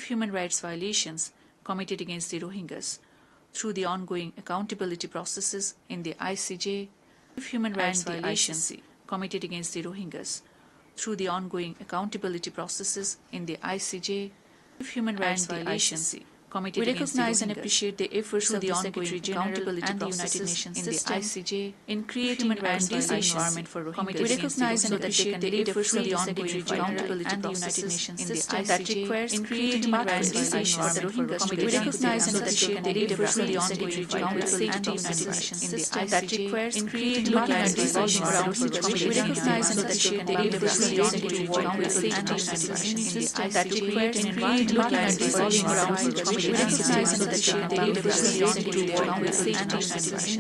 human rights violations committed against the Rohingyas through the ongoing accountability processes in the ICJ, human rights violations committed against the Rohingyas through the ongoing accountability processes in the ICJ, human rights violations committed against the Rohingyas. We recognize and appreciate the efforts of the Secretary General and the United Nations in the ICJ in creating a conducive environment for Rohingyas. We recognize and appreciate the efforts of the Secretary General and the United Nations system that requires in creating a conducive environment for Rohingyas. We recognize and appreciate the efforts of the Secretary General and the United Nations system that requires in creating a conducive environment for Rohingyas. We recognize and appreciate the efforts of the Secretary General and the United Nations system that requires in creating a conducive environment for Rohingyas. We recognize and appreciate the efforts of the Secretary General and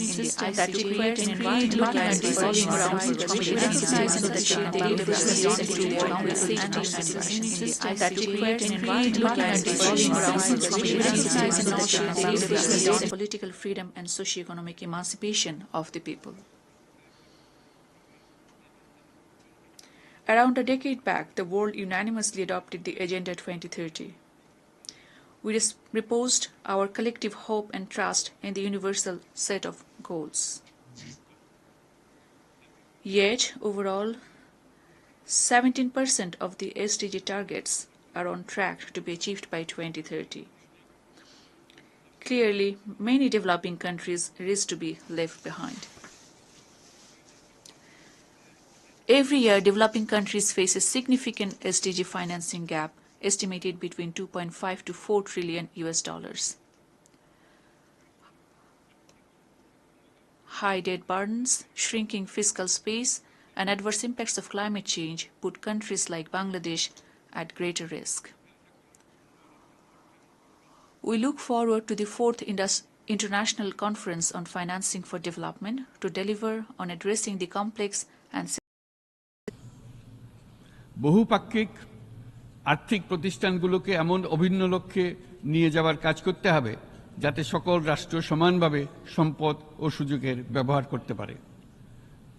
the United Nations system that requires in creating a conducive environment for Rohingyas. We recognize and appreciate the efforts of the Secretary General and the United Nations system that requires in creating a conducive environment for Rohingyas. We recognize and appreciate the efforts of the political freedom and socio-economic emancipation of the people. Around a decade back, the world unanimously adopted the Agenda 2030. We reposed our collective hope and trust in the universal set of goals. Yet, overall, 17% of the SDG targets are on track to be achieved by 2030. Clearly, many developing countries risk to be left behind. Every year, developing countries face a significant SDG financing gap estimated between 2.5 to 4 trillion US dollars. High debt burdens, shrinking fiscal space, and adverse impacts of climate change put countries like Bangladesh at greater risk. We look forward to the 4th International Conference on Financing for Development to deliver on addressing the complex and বহুপাক্ষিক আর্থিক প্রতিষ্ঠানগুলোকে এমন অভিন্ন লক্ষ্যে নিয়ে যাওয়ার কাজ করতে হবে যাতে সকল রাষ্ট্র সমানভাবে সম্পদ ও সুযোগের ব্যবহার করতে পারে।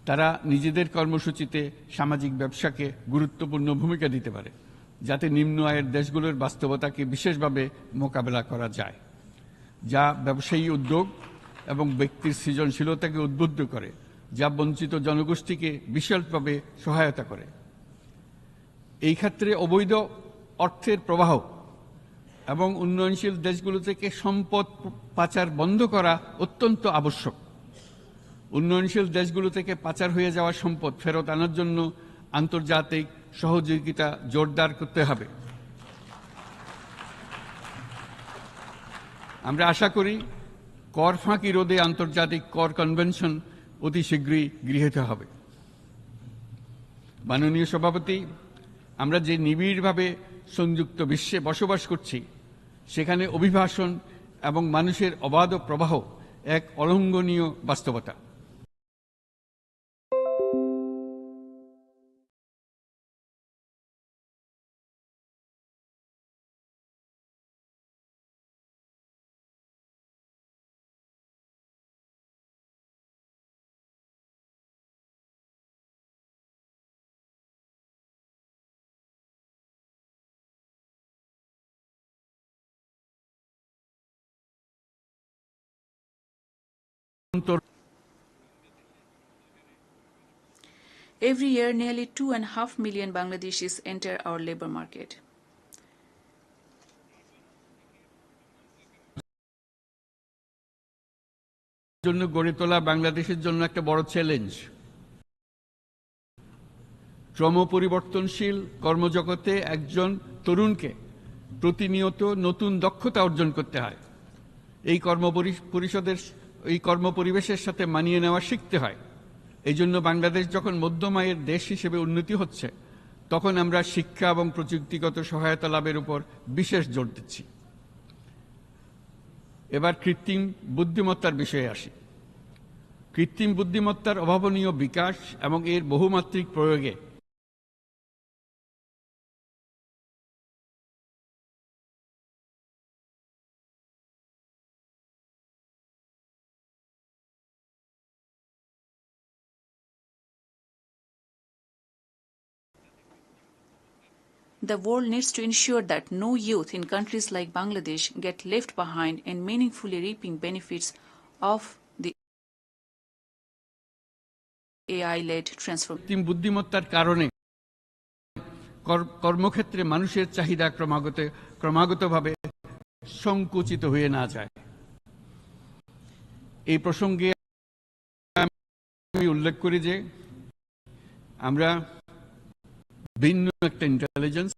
তারা নিজেদের কর্মসূচিতে সামাজিক ব্যবসাকে গুরুত্বপূর্ণ ভূমিকা দিতে পারে যাতে নিম্ন আয়ের দেশগুলোর বাস্তবতাকে বিশেষভাবে মোকাবেলা করা যায়, যা ব্যবসায়ী উদ্যোগ এবং ব্যক্তির সৃজনশীলতাকে উদ্বুদ্ধ করে, যা বঞ্চিত জনগোষ্ঠীকে বিশালভাবে সহায়তা করে। এই ক্ষেত্রে অবৈধ অর্থের প্রবাহ এবং উন্নয়নশীল দেশগুলো থেকে সম্পদ পাচার বন্ধ করা অত্যন্ত আবশ্যক। উন্নয়নশীল দেশগুলো থেকে পাচার হয়ে যাওয়া সম্পদ ফেরত আনার জন্য আন্তর্জাতিক সহযোগিতা জোরদার করতে হবে। আমরা আশা করি কর ফাঁকি রোধে আন্তর্জাতিক কর কনভেনশন অতি শীঘ্রই গৃহীত হবে। মাননীয় সভাপতি, আমরা যে নিবিড়ভাবে সংযুক্ত বিশ্বে বসবাস করছি সেখানে অভিবাসন এবং মানুষের অবাধ প্রবাহ এক অলঙ্ঘনীয় বাস্তবতা। Every year, nearly 2.5 million Bangladeshis enter our labor market. জন্য গড়ে তোলা বাংলাদেশের জন্য একটা বড় চ্যালেঞ্জ। ক্রমপরিবর্তনশীল কর্মজগতে একজন তরুণকে প্রতিনিয়ত নতুন দক্ষতা অর্জন করতে হয়। এই কর্মপরিবেশের সাথে মানিয়ে নেওয়া শিখতে হয়। এই জন্য বাংলাদেশ যখন মধ্যম আয়ের দেশ হিসেবে উন্নতি হচ্ছে তখন আমরা শিক্ষা এবং প্রযুক্তিগত সহায়তা লাভের উপর বিশেষ জোর দিচ্ছি। এবার কৃত্রিম বুদ্ধিমত্তার বিষয়ে আসি। কৃত্রিম বুদ্ধিমত্তার অভাবনীয় বিকাশ এবং এর বহুমাত্রিক প্রয়োগে The world needs to ensure that no youth in countries like Bangladesh get left behind in meaningfully reaping benefits of the AI-led transformation. কৃত্রিম বুদ্ধিমত্তার কারণে কর্মক্ষেত্রে মানুষের চাহিদা ক্রমাগতভাবে সংকুচিত হয়ে না যায়। এই প্রসঙ্গে আমি উল্লেখ করি যে আমরা ভিন্ন একটা ইন্টেলিজেন্স,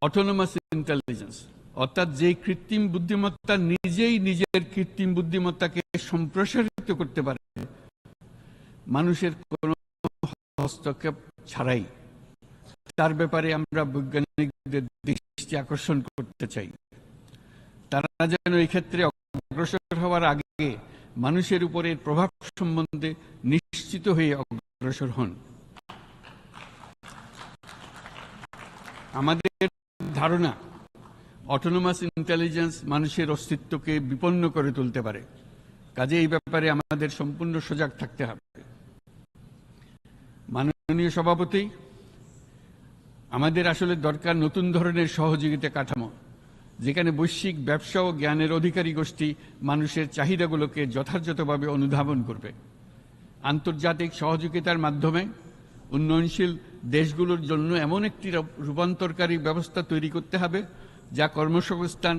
অটোনোমাস ইন্টেলিজেন্স, অর্থাৎ যে কৃত্রিম বুদ্ধিমত্তা নিজেই নিজের কৃত্রিম বুদ্ধিমত্তাকে সম্প্রসারিত করতে পারে মানুষের কোনো হস্তক্ষেপ ছাড়াই, তার ব্যাপারে আমরা বৈজ্ঞানিকদের দৃষ্টি আকর্ষণ করতে চাই। তারা যেন এই ক্ষেত্রে অগ্রসর হওয়ার আগে মানুষের উপরে প্রভাব সম্বন্ধে নিশ্চিত হয়ে অগ্রসর হন। আমাদের ধারণা অটোনোমাস ইন্টেলিজেন্স মানুষের অস্তিত্বকে বিপন্ন করে তুলতে পারে, কাজে এই ব্যাপারে আমাদের সম্পূর্ণ সজাগ থাকতে হবে। মাননীয় সভাপতি, আমাদের আসলে দরকার নতুন ধরনের সহযোগিতা কাঠামো, যেখানে বৈশ্বিক ব্যবসা ও জ্ঞানের অধিকারী গোষ্ঠী মানুষের চাহিদাগুলোকে যথাযথভাবে অনুধাবন করবে। আন্তর্জাতিক সহযোগিতার মাধ্যমে উন্নয়নশীল দেশগুলোর জন্য এমন একটি রূপান্তরকারী ব্যবস্থা তৈরি করতে হবে যা কর্মসংস্থান,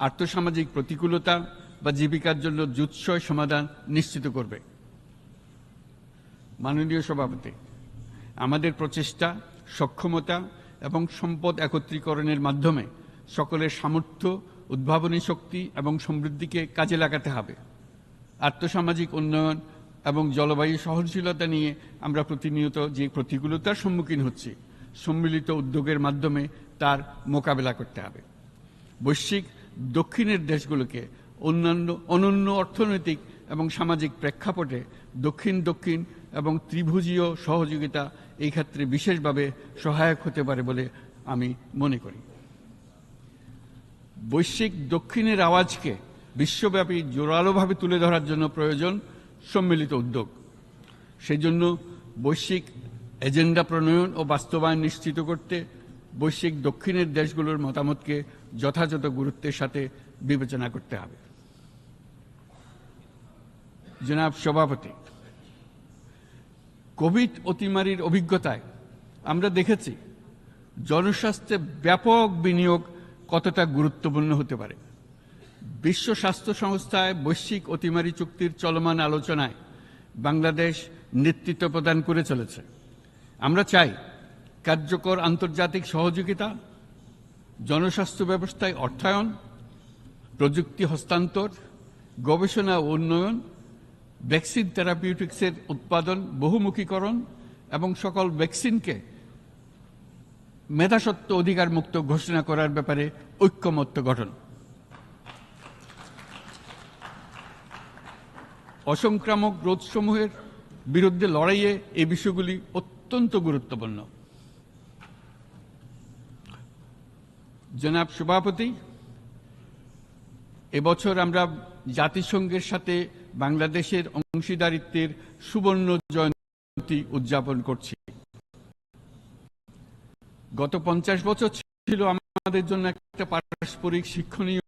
আর্থসামাজিক প্রতিকূলতা বা জীবিকার জন্য যুৎসয় সমাধান নিশ্চিত করবে। মাননীয় সভাপতি, আমাদের প্রচেষ্টা, সক্ষমতা এবং সম্পদ একত্রীকরণের মাধ্যমে সকলের সামর্থ্য, উদ্ভাবনী শক্তি এবং সমৃদ্ধিকে কাজে লাগাতে হবে। আর্থসামাজিক উন্নয়ন এবং জলবায়ু সহনশীলতা নিয়ে আমরা প্রতিনিয়ত যে প্রতিকূলতার সম্মুখীন হচ্ছি, সম্মিলিত উদ্যোগের মাধ্যমে তার মোকাবেলা করতে হবে। বৈশ্বিক দক্ষিণের দেশগুলোকে অনন্য অর্থনৈতিক এবং সামাজিক প্রেক্ষাপটে দক্ষিণ দক্ষিণ এবং ত্রিভুজীয় সহযোগিতা এই ক্ষেত্রে বিশেষভাবে সহায়ক হতে পারে বলে আমি মনে করি। বৈশ্বিক দক্ষিণের আওয়াজকে বিশ্বব্যাপী জোরালোভাবে তুলে ধরার জন্য প্রয়োজন সম্মিলিত উদ্যোগ। সেই জন্য বৈশ্বিক এজেন্ডা প্রণয়ন ও বাস্তবায়ন নিশ্চিত করতে বৈশ্বিক দক্ষিণের দেশগুলোর মতামতকে যথাযথ গুরুত্বের সাথে বিবেচনা করতে হবে। জনাব সভাপতি, কোভিড অতিমারির অভিজ্ঞতায় আমরা দেখেছি জনস্বাস্থ্যে ব্যাপক বিনিয়োগ কতটা গুরুত্বপূর্ণ হতে পারে। বিশ্ব স্বাস্থ্য সংস্থায় বৈশ্বিক অতিমারি চুক্তির চলমান আলোচনায় বাংলাদেশ নেতৃত্ব প্রদান করে চলেছে। আমরা চাই কার্যকর আন্তর্জাতিক সহযোগিতা, জনস্বাস্থ্য ব্যবস্থায় অর্থায়ন, প্রযুক্তি হস্তান্তর, গবেষণা ও উন্নয়ন, ভ্যাকসিন থেরাপিউটিক্সের উৎপাদন, বহুমুখীকরণ এবং সকল ভ্যাকসিনকে মেধাস্বত্ব অধিকার মুক্ত ঘোষণা করার ব্যাপারে ঐক্যমত্য গঠন। অসংক্রামক রোগসমূহের বিরুদ্ধে লড়াইয়ে এই বিষয়গুলি অত্যন্ত গুরুত্বপূর্ণ। জনাব সভাপতি, এবছর আমরা জাতিসংঘের সাথে বাংলাদেশের অংশীদারিত্বের সুবর্ণ জয়ন্তী উদযাপন করছি। গত 50 বছর ছিল আমাদের জন্য একটা পারস্পরিক শিক্ষণীয়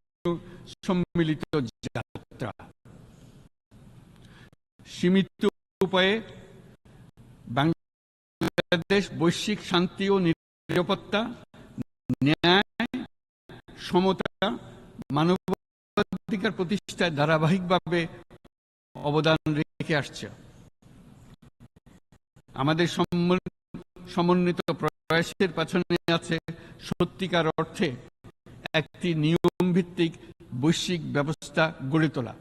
সম্মিলিত যাত্রা। সীমিত উপায়ে বাংলাদেশ বৈশ্বিক শান্তি ও নিরাপত্তা, ন্যায়, সমতা, মানবাধিকার প্রতিষ্ঠায় ধারাবাহিকভাবে অবদান রেখে আসছে। আমাদের সমন্বিত প্রয়াসের পেছনে আছে সত্যিকার অর্থে একটি নিয়মভিত্তিক বৈশ্বিক ব্যবস্থা গড়ে তোলা।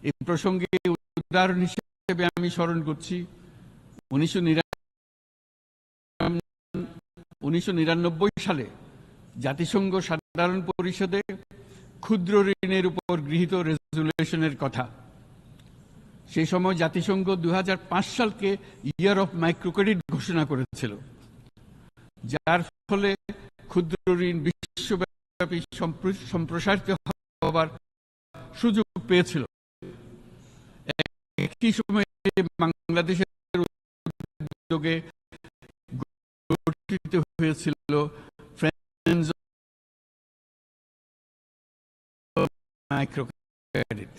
এই প্রসঙ্গে উদাহরণ হিসেবে আমি স্মরণ করছি 1999 সালে জাতিসংঘ সাধারণ পরিষদে ক্ষুদ্র ঋণের উপর গৃহীত রেজুলেশনের কথা। সেই সময় জাতিসংঘ 2005 সালকে ইয়ার অফ মাইক্রোক্রেডিট ঘোষণা করেছিল, যার ফলে ক্ষুদ্র ঋণ বিশ্বব্যাপী সম্প্রসারিত হবার সুযোগ পেয়েছিল। একই সময়ে বাংলাদেশের উদ্যোগে গঠিত হয়েছিল ফ্রেন্ডস মাইক্রো ক্রেডিট।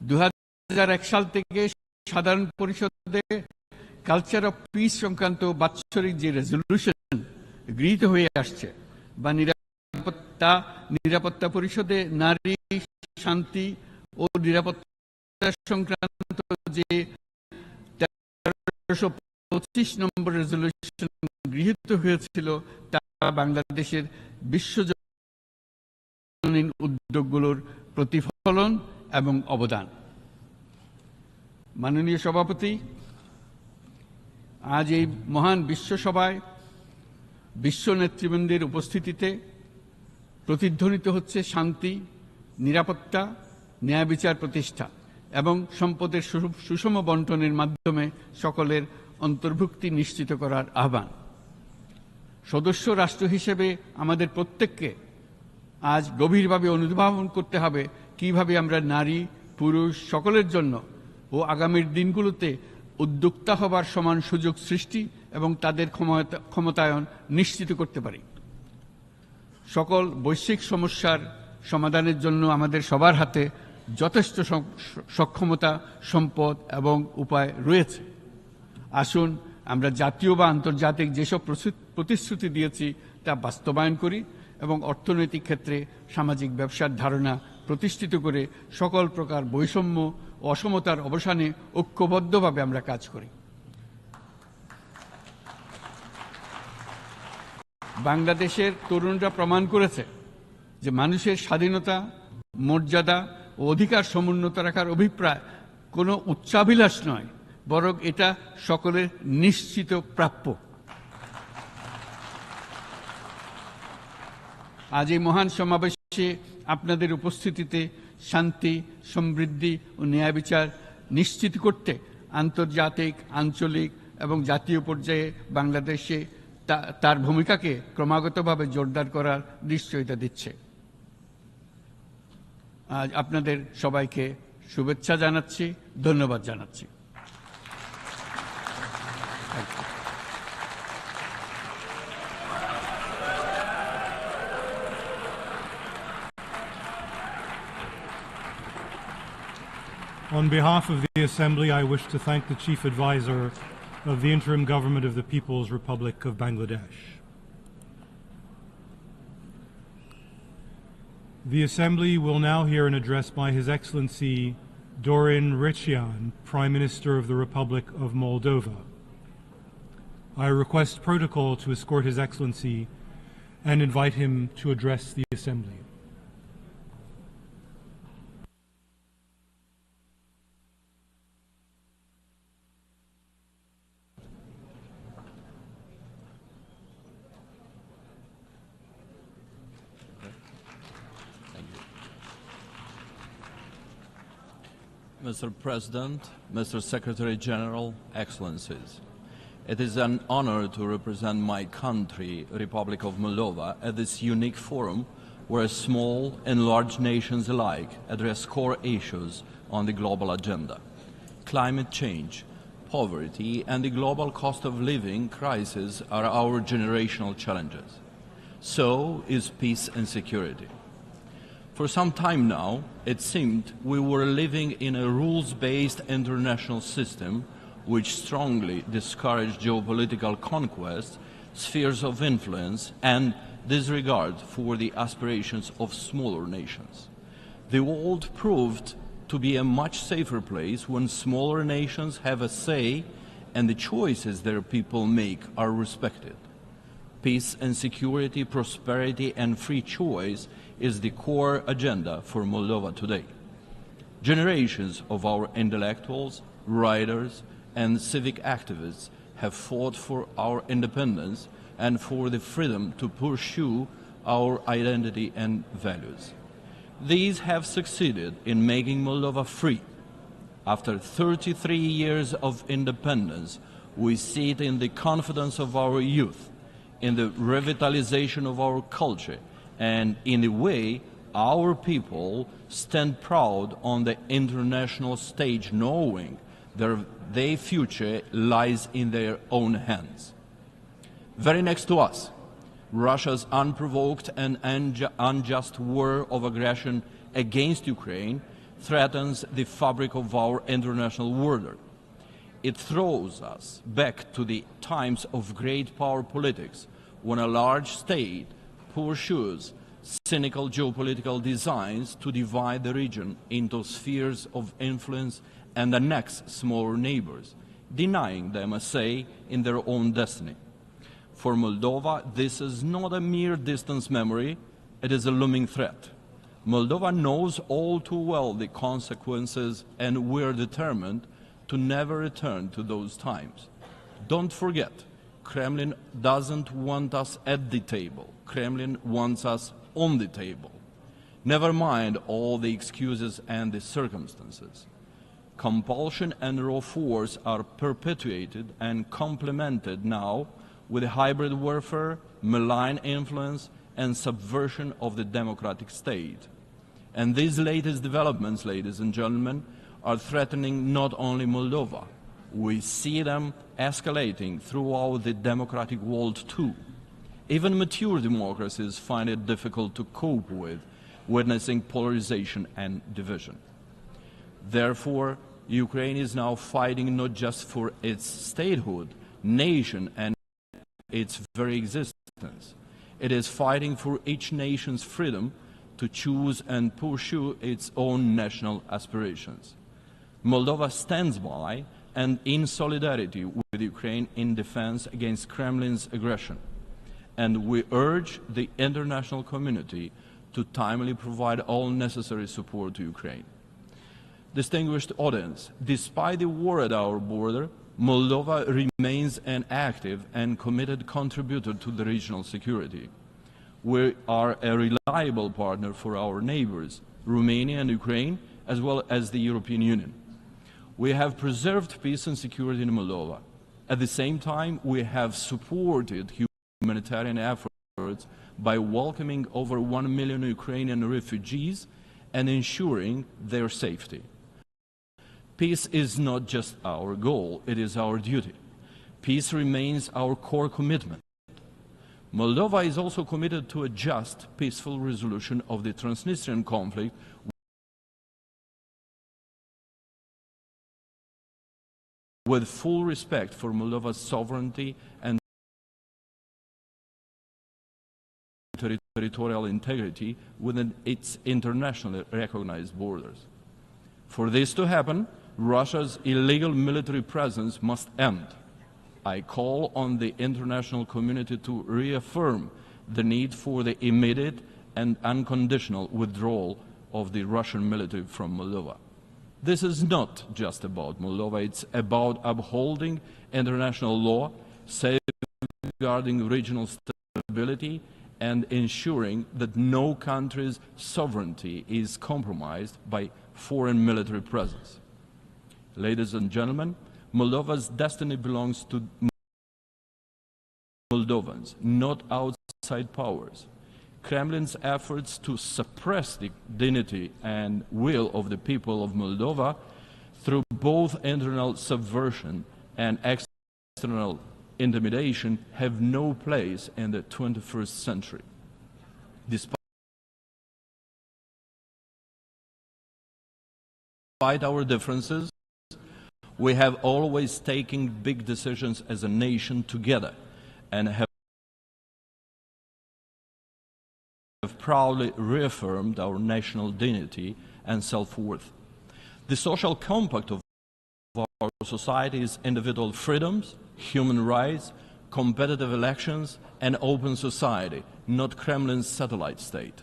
2001 সাল থেকে সাধারণ পরিষদে কালচার অফ পিস সংক্রান্ত বাৎসরিক যে রেজলিউশন গৃহীত হয়ে আসছে, বা নিরাপত্তা পরিষদে নারী, শান্তি ও নিরাপত্তা সংক্রান্ত যে 1325 নম্বর রেজলিউশন গৃহীত হয়েছিল, তা বাংলাদেশের বিশ্বজনীন উদ্যোগগুলোর প্রতিফলন এবং অবদান। মাননীয় সভাপতি, আজ এই মহান বিশ্বসভায় বিশ্ব নেতৃবৃন্দের উপস্থিতিতে প্রতিধ্বনিত হচ্ছে শান্তি, নিরাপত্তা, ন্যায় বিচার প্রতিষ্ঠা এবং সম্পদের সুষম বন্টনের মাধ্যমে সকলের অন্তর্ভুক্তি নিশ্চিত করার আহ্বান। সদস্য রাষ্ট্র হিসেবে আমাদের প্রত্যেককে আজ গভীরভাবে অনুধাবন করতে হবে কিভাবে আমরা নারী, পুরুষ সকলের জন্য ও আগামীর দিনগুলোতে উদ্যোক্তা হবার সমান সুযোগ সৃষ্টি এবং তাদের ক্ষমতায়ন নিশ্চিত করতে পারি। সকল বৈশ্বিক সমস্যার সমাধানের জন্য আমাদের সবার হাতে যথেষ্ট সক্ষমতা, সম্পদ এবং উপায় রয়েছে। আসুন আমরা জাতীয় বা আন্তর্জাতিক যেসব প্রতিশ্রুতি দিয়েছি তা বাস্তবায়ন করি এবং অর্থনৈতিক ক্ষেত্রে সামাজিক ব্যবসার ধারণা প্রতিষ্ঠিত করে সকল প্রকার বৈষম্য ও অসমতার অবসানে ঐক্যবদ্ধভাবে আমরা কাজ করি। বাংলাদেশের তরুণরা প্রমাণ করেছে যে মানুষের স্বাধীনতা, মর্যাদা ও অধিকার সমুন্নত রাখার অভিপ্রায় কোনো উচ্চাভিলাষ নয়, বরং এটা সকলের নিশ্চিত প্রাপ্য। আজ এই মহান সমাবেশে আপনাদের উপস্থিতিতে শান্তি, সমৃদ্ধি ও ন্যায় বিচার নিশ্চিত করতে আন্তর্জাতিক, আঞ্চলিক এবং জাতীয় পর্যায়ে বাংলাদেশে তার ভূমিকাকে ক্রমাগতভাবে জোরদার করার নিশ্চয়তা দিচ্ছে। আজ আপনাদের সবাইকে শুভেচ্ছা জানাচ্ছি, ধন্যবাদ জানাচ্ছি। On behalf of the Assembly, I wish to thank the Chief Advisor of the Interim Government of the People's Republic of Bangladesh. The Assembly will now hear an address by His Excellency Dorin Recian, Prime Minister of the Republic of Moldova. I request protocol to escort His Excellency and invite him to address the Assembly. Mr. President, Mr. Secretary General, Excellencies, it is an honor to represent my country, Republic of Moldova, at this unique forum where small and large nations alike address core issues on the global agenda. Climate change, poverty, and the global cost of living crisis are our generational challenges. So is peace and security. For some time now, it seemed we were living in a rules-based international system which strongly discouraged geopolitical conquest, spheres of influence, and disregard for the aspirations of smaller nations. The world proved to be a much safer place when smaller nations have a say and the choices their people make are respected. Peace and security, prosperity, and free choice is the core agenda for Moldova today. Generations of our intellectuals, writers, and civic activists have fought for our independence and for the freedom to pursue our identity and values. These have succeeded in making Moldova free. After 33 years of independence, we see it in the confidence of our youth, in the revitalization of our culture, and in the way our people stand proud on the international stage, knowing Their future lies in their own hands. Very next to us, Russia's unprovoked and unjust war of aggression against Ukraine threatens the fabric of our international order. It throws us back to the times of great power politics, when a large state pursues cynical geopolitical designs to divide the region into spheres of influence and annex smaller neighbors, denying them a say in their own destiny. For Moldova, this is not a mere distant memory, it is a looming threat. Moldova knows all too well the consequences, and we're determined to never return to those times. Don't forget, Kremlin doesn't want us at the table. Kremlin wants us on the table. Never mind all the excuses and the circumstances. Compulsion and raw force are perpetuated and complemented now with hybrid warfare, malign influence, and subversion of the democratic state. And these latest developments, ladies and gentlemen, are threatening not only Moldova. We see them escalating throughout the democratic world too. Even mature democracies find it difficult to cope with, witnessing polarization and division. Therefore, Ukraine is now fighting not just for its statehood, nation, and its very existence. It is fighting for each nation's freedom to choose and pursue its own national aspirations. Moldova stands by and in solidarity with Ukraine in defense against Kremlin's aggression. And we urge the international community to timely provide all necessary support to Ukraine. Distinguished audience, despite the war at our border, Moldova remains an active and committed contributor to the regional security. We are a reliable partner for our neighbors, Romania and Ukraine, as well as the European Union. We have preserved peace and security in Moldova. At the same time, we have supported humanitarian efforts by welcoming over 1 million Ukrainian refugees and ensuring their safety. Peace is not just our goal, it is our duty. Peace remains our core commitment. Moldova is also committed to a just, peaceful resolution of the Transnistrian conflict with full respect for Moldova's sovereignty and territorial integrity within its internationally recognized borders. For this to happen, Russia's illegal military presence must end. I call on the international community to reaffirm the need for the immediate and unconditional withdrawal of the Russian military from Moldova. This is not just about Moldova, it's about upholding international law, safeguarding regional stability, and ensuring that no country's sovereignty is compromised by foreign military presence. Ladies and gentlemen, Moldova's destiny belongs to Moldovans, not outside powers. Kremlin's efforts to suppress the dignity and will of the people of Moldova through both internal subversion and external intimidation have no place in the 21st century. Despite our differences, we have always taken big decisions as a nation together and have proudly reaffirmed our national dignity and self-worth. The social compact of our society is individual freedoms, human rights, competitive elections, and open society, not Kremlin's satellite state.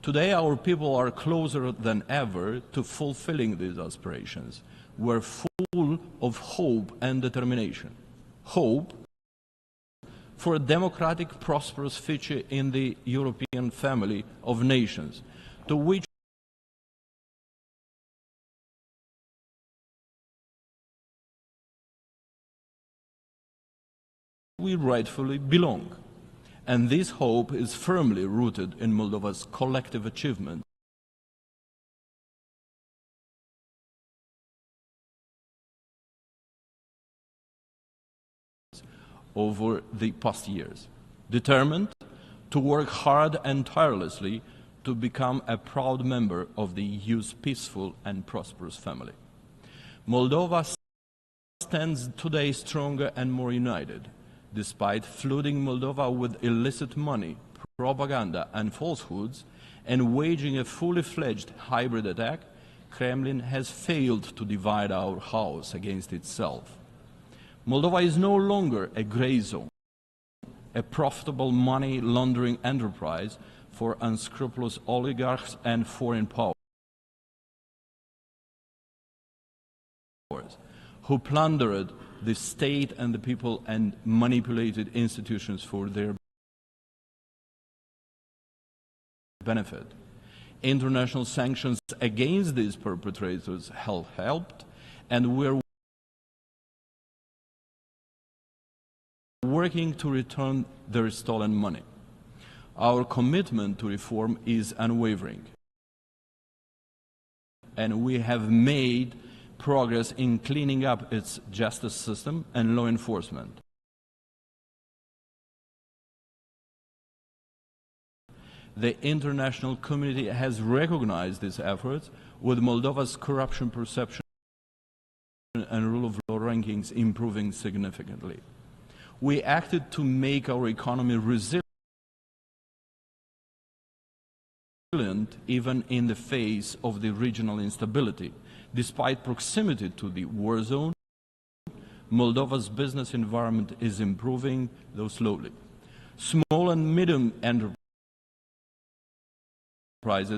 Today, our people are closer than ever to fulfilling these aspirations. We're full of hope and determination. Hope for a democratic, prosperous future in the European family of nations, to which we rightfully belong. And this hope is firmly rooted in Moldova's collective achievements over the past years, determined to work hard and tirelessly to become a proud member of the EU's peaceful and prosperous family. Moldova stands today stronger and more united. Despite flooding Moldova with illicit money, propaganda and falsehoods, and waging a fully fledged hybrid attack, Kremlin has failed to divide our house against itself. Moldova is no longer a gray zone, a profitable money laundering enterprise for unscrupulous oligarchs and foreign powers who plundered the state and the people and manipulated institutions for their benefit. International sanctions against these perpetrators have helped, and we're working to return their stolen money. Our commitment to reform is unwavering, and we have made progress in cleaning up its justice system and law enforcement. The international community has recognized these efforts, with Moldova's corruption perception and rule of law rankings improving significantly. We acted to make our economy resilient even in the face of the regional instability. Despite proximity to the war zone, Moldova's business environment is improving, though slowly. Small and medium enterprises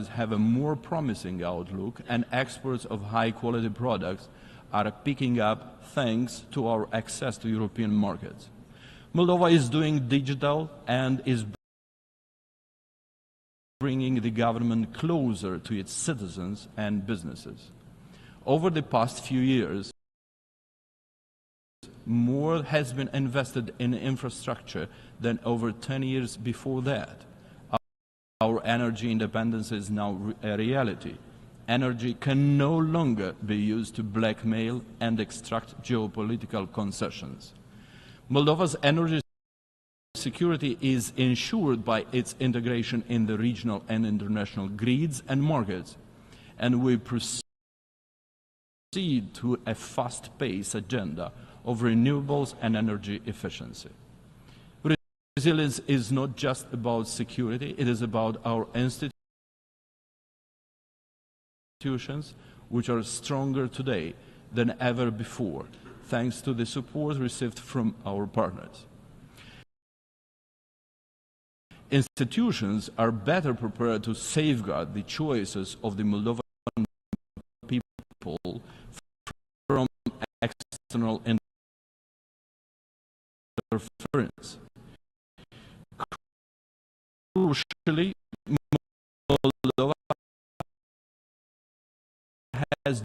have a more promising outlook, and exports of high-quality products are picking up thanks to our access to European markets. Moldova is doing digital and is bringing the government closer to its citizens and businesses. Over the past few years, more has been invested in infrastructure than over 10 years before that. Our energy independence is now a reality. Energy can no longer be used to blackmail and extract geopolitical concessions. Moldova's energy security is ensured by its integration in the regional and international grids and markets, and we proceed to a fast-paced agenda of renewables and energy efficiency. Resilience is not just about security, it is about our institutions, which are stronger today than ever before, thanks to the support received from our partners. Institutions are better prepared to safeguard the choices of the Moldovan people from external interference. Crucially, Moldova has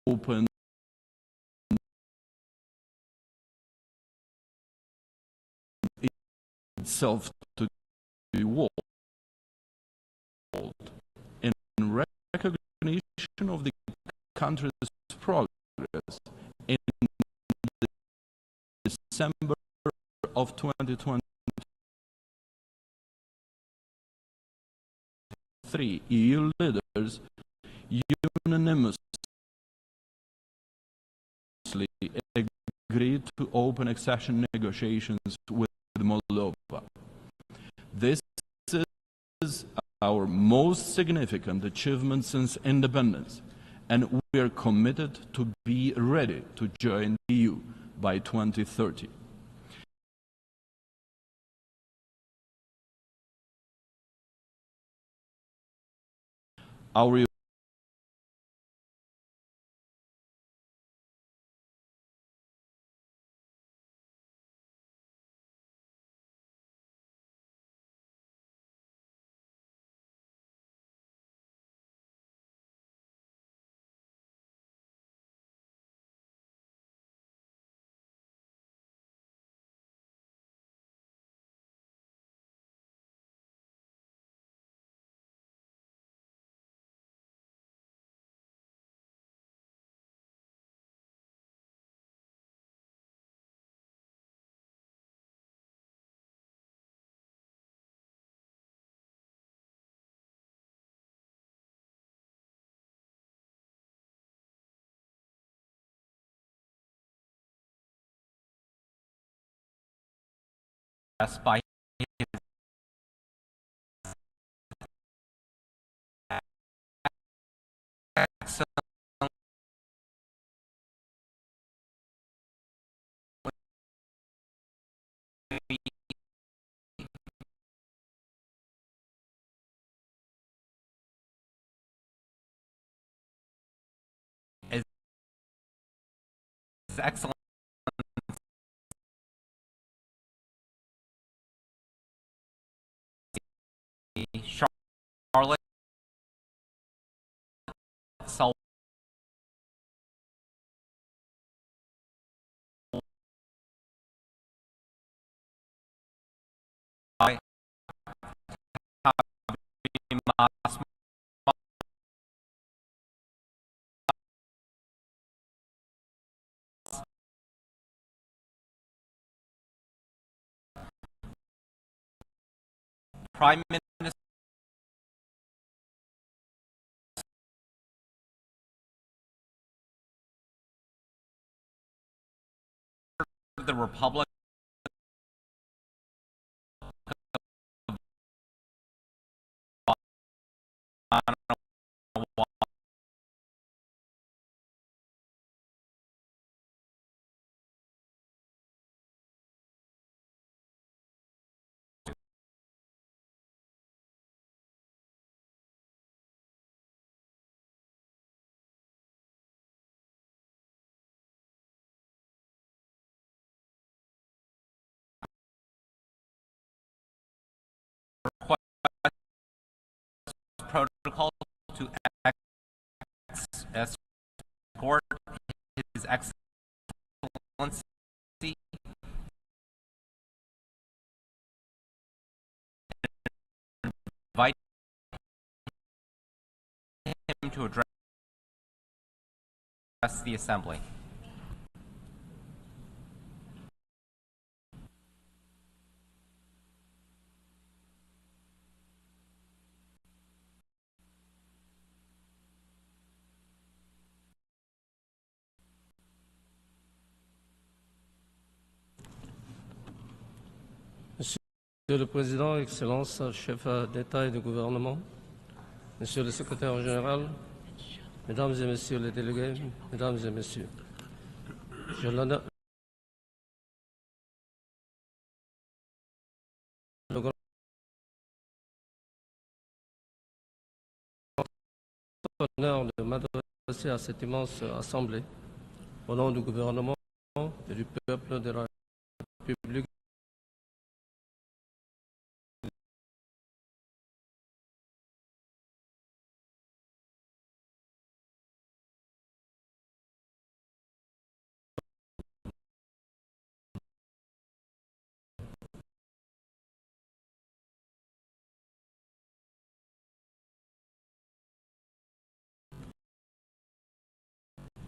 open itself to the world in recognition of the country's progress. In December of 2023, EU leaders unanimously agreed to open accession negotiations with Moldova. This is our most significant achievement since independence, and we are committed to be ready to join the EU by 2030. Our by His Excellency Charlotte Sullivan. Prime Minister of the Republic protocol to escort His Excellency invite him to address the Assembly. Monsieur le Président, Excellences, chefs d'État et de gouvernement, Monsieur le Secrétaire général, Mesdames et Messieurs les délégués, Mesdames et Messieurs, j'ai l'honneur de m'adresser à cette immense assemblée au nom du gouvernement et du peuple de la République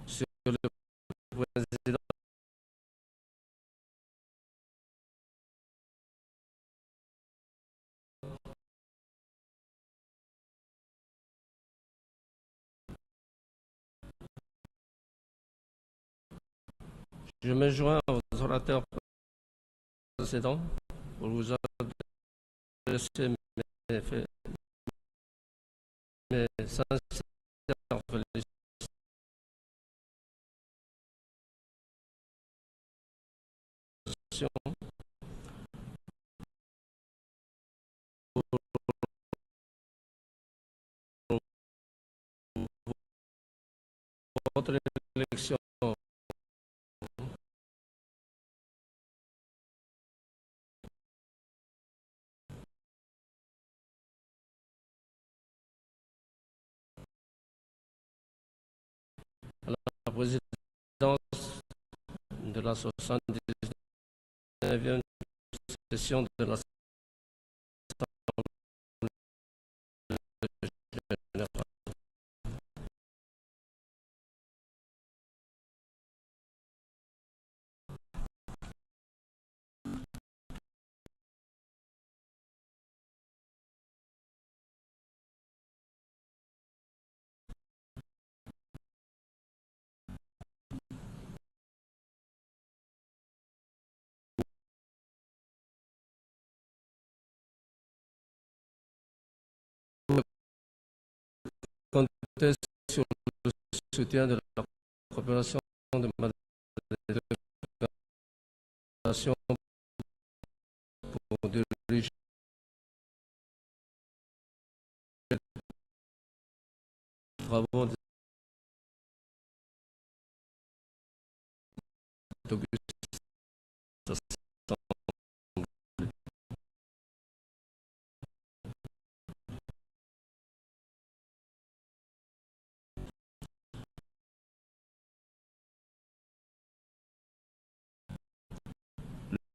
Monsieur le Président, je me joins aux orateurs précédents pour vous adresser mes sincères félicitations pour votre élection à la présidence de la 79e session de l'Assemblée générale. sur le soutien de la coopération de ma délégation pour diriger les travaux de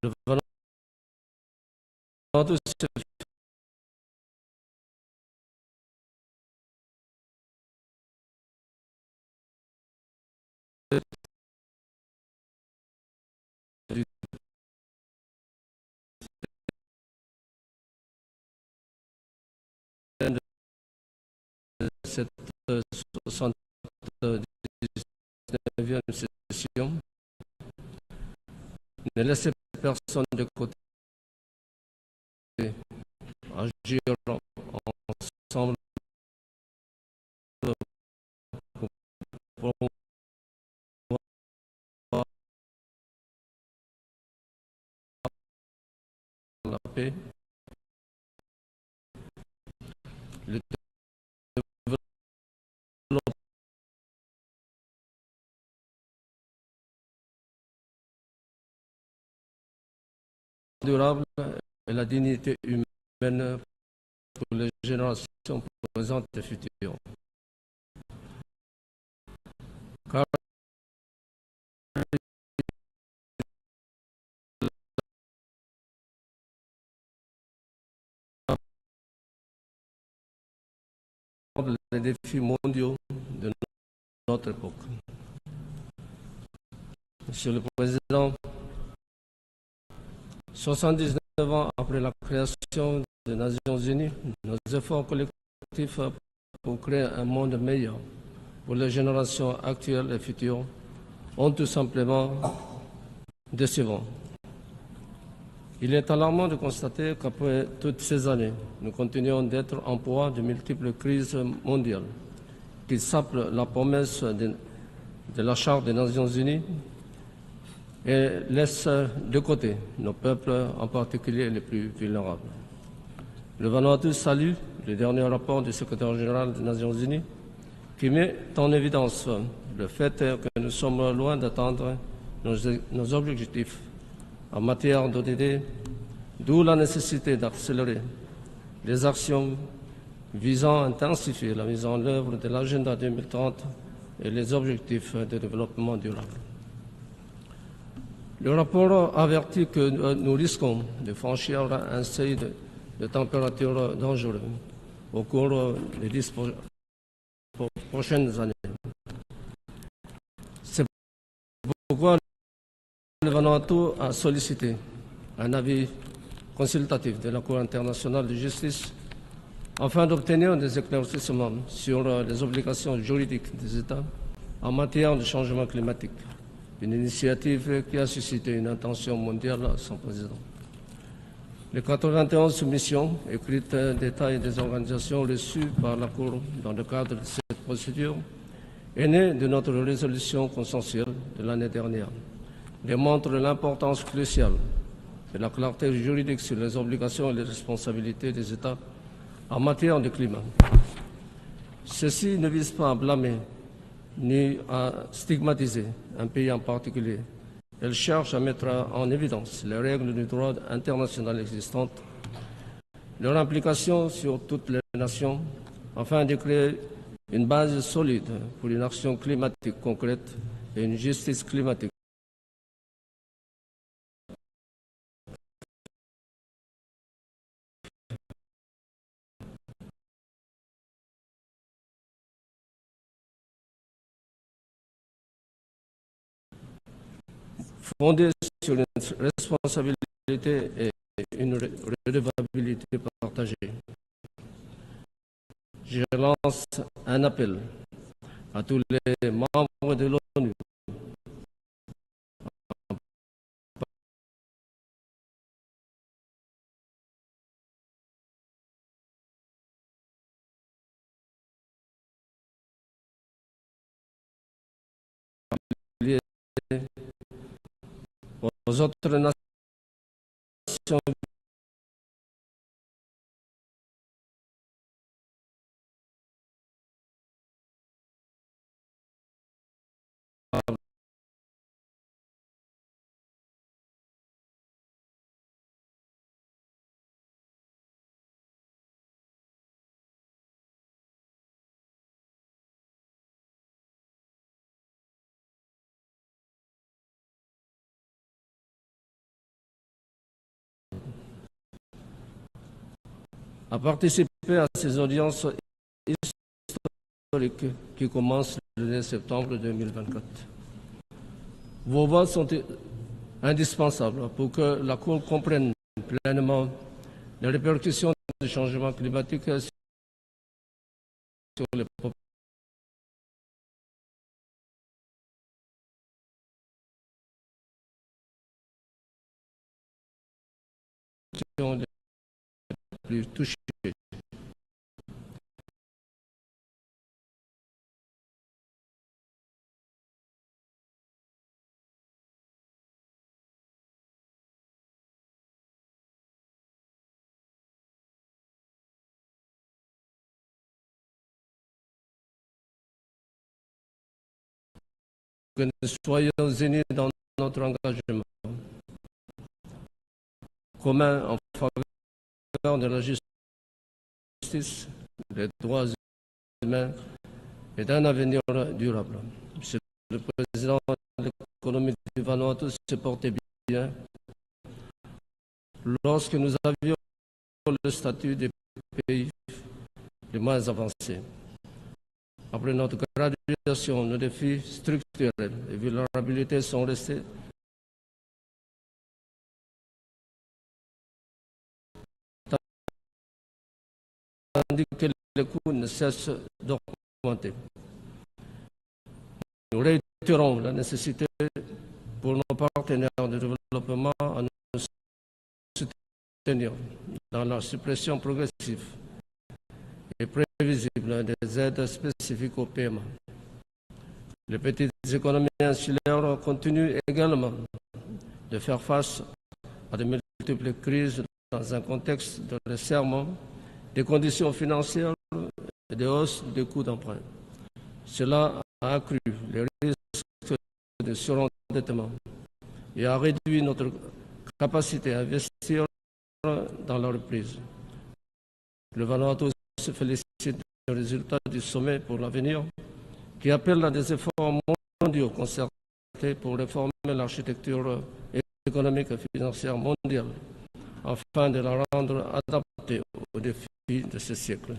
le Vanuatu cette 79e session ne laissez personne de côté. Agir ensemble pour promouvoir la paix, le développement durable et la dignité humaine pour les générations présentes et futures. Car les défis mondiaux de notre époque. Monsieur le Président, 79 ans après la création des Nations Unies, nos efforts collectifs pour créer un monde meilleur pour les générations actuelles et futures ont tout simplement décevant. Il est alarmant de constater qu'après toutes ces années, nous continuons d'être en proie de multiples crises mondiales qui sapent la promesse de la Charte des Nations Unies et laissent de côté nos peuples, en particulier les plus vulnérables. Le Vanuatu salue le dernier rapport du secrétaire général des Nations Unies qui met en évidence le fait que nous sommes loin d'atteindre nos objectifs en matière d'ODD, d'où la nécessité d'accélérer les actions visant à intensifier la mise en œuvre de l'agenda 2030 et les objectifs de développement durable. Le rapport avertit que nous risquons de franchir un seuil de température dangereux au cours des 10 prochaines années. C'est pourquoi le Vanuatu a sollicité un avis consultatif de la Cour internationale de justice afin d'obtenir des éclaircissements sur les obligations juridiques des États en matière de changement climatique. Une initiative qui a suscité une attention mondiale sans précédent. Les 91 soumissions écrites d'États et des organisations reçues par la Cour dans le cadre de cette procédure est née de notre résolution consensuelle de l'année dernière, démontre l'importance cruciale de la clarté juridique sur les obligations et les responsabilités des États en matière de climat. Ceci ne vise pas à blâmer ni à stigmatiser un pays en particulier. Elle cherche à mettre en évidence les règles du droit international existantes, leur implication sur toutes les nations, afin de créer une base solide pour une action climatique concrète et une justice climatique. Fondée sur une responsabilité et une redevabilité partagée. Je lance un appel à tous les membres de l'ONU aux autres nations à participer à ces audiences historiques qui commencent le 2 septembre 2024. Vos voix sont indispensables pour que la Cour comprenne pleinement les répercussions du changement climatique sur les populations les plus touchées. Que nous soyons unis dans notre engagement commun en faveur de la justice, des droits humains et d'un avenir durable. Monsieur le Président, l'économie du Vanuatu se portait bien lorsque nous avions le statut des pays les moins avancés. Après notre graduation, nos défis structurels et vulnérabilités sont restés tandis que les coûts ne cessent d'augmenter. Nous réitérons la nécessité pour nos partenaires de développement à nous soutenir dans la suppression progressive et prévisible des aides spécifiques au PMA. Les petites économies insulaires continuent également de faire face à de multiples crises dans un contexte de resserrement des conditions financières et de hausse des coûts d'emprunt. Cela a accru les risques de surendettement et a réduit notre capacité à investir dans la reprise. Le Vanuatu se félicite des résultats du sommet pour l'avenir qui appelle à des efforts mondiaux concertés pour réformer l'architecture économique et financière mondiale afin de la rendre adaptée aux défis de ce siècle.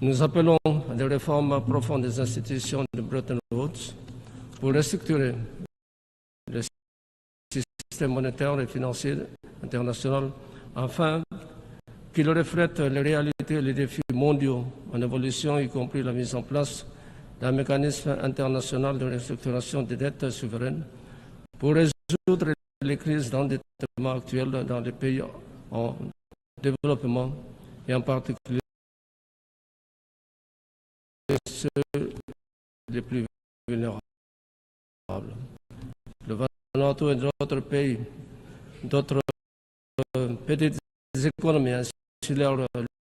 Nous appelons à des réformes profondes des institutions de Bretton Woods pour restructurer le système monétaire et financier international afin qu'il reflète les réalités et les défis mondiaux en évolution, y compris la mise en place d'un mécanisme international de restructuration des dettes souveraines pour résoudre les crises d'endettement actuelles dans les pays en développement et en particulier ceux les plus vulnérables. Le Vanuatu et d'autres pays, d'autres petites économies insulaires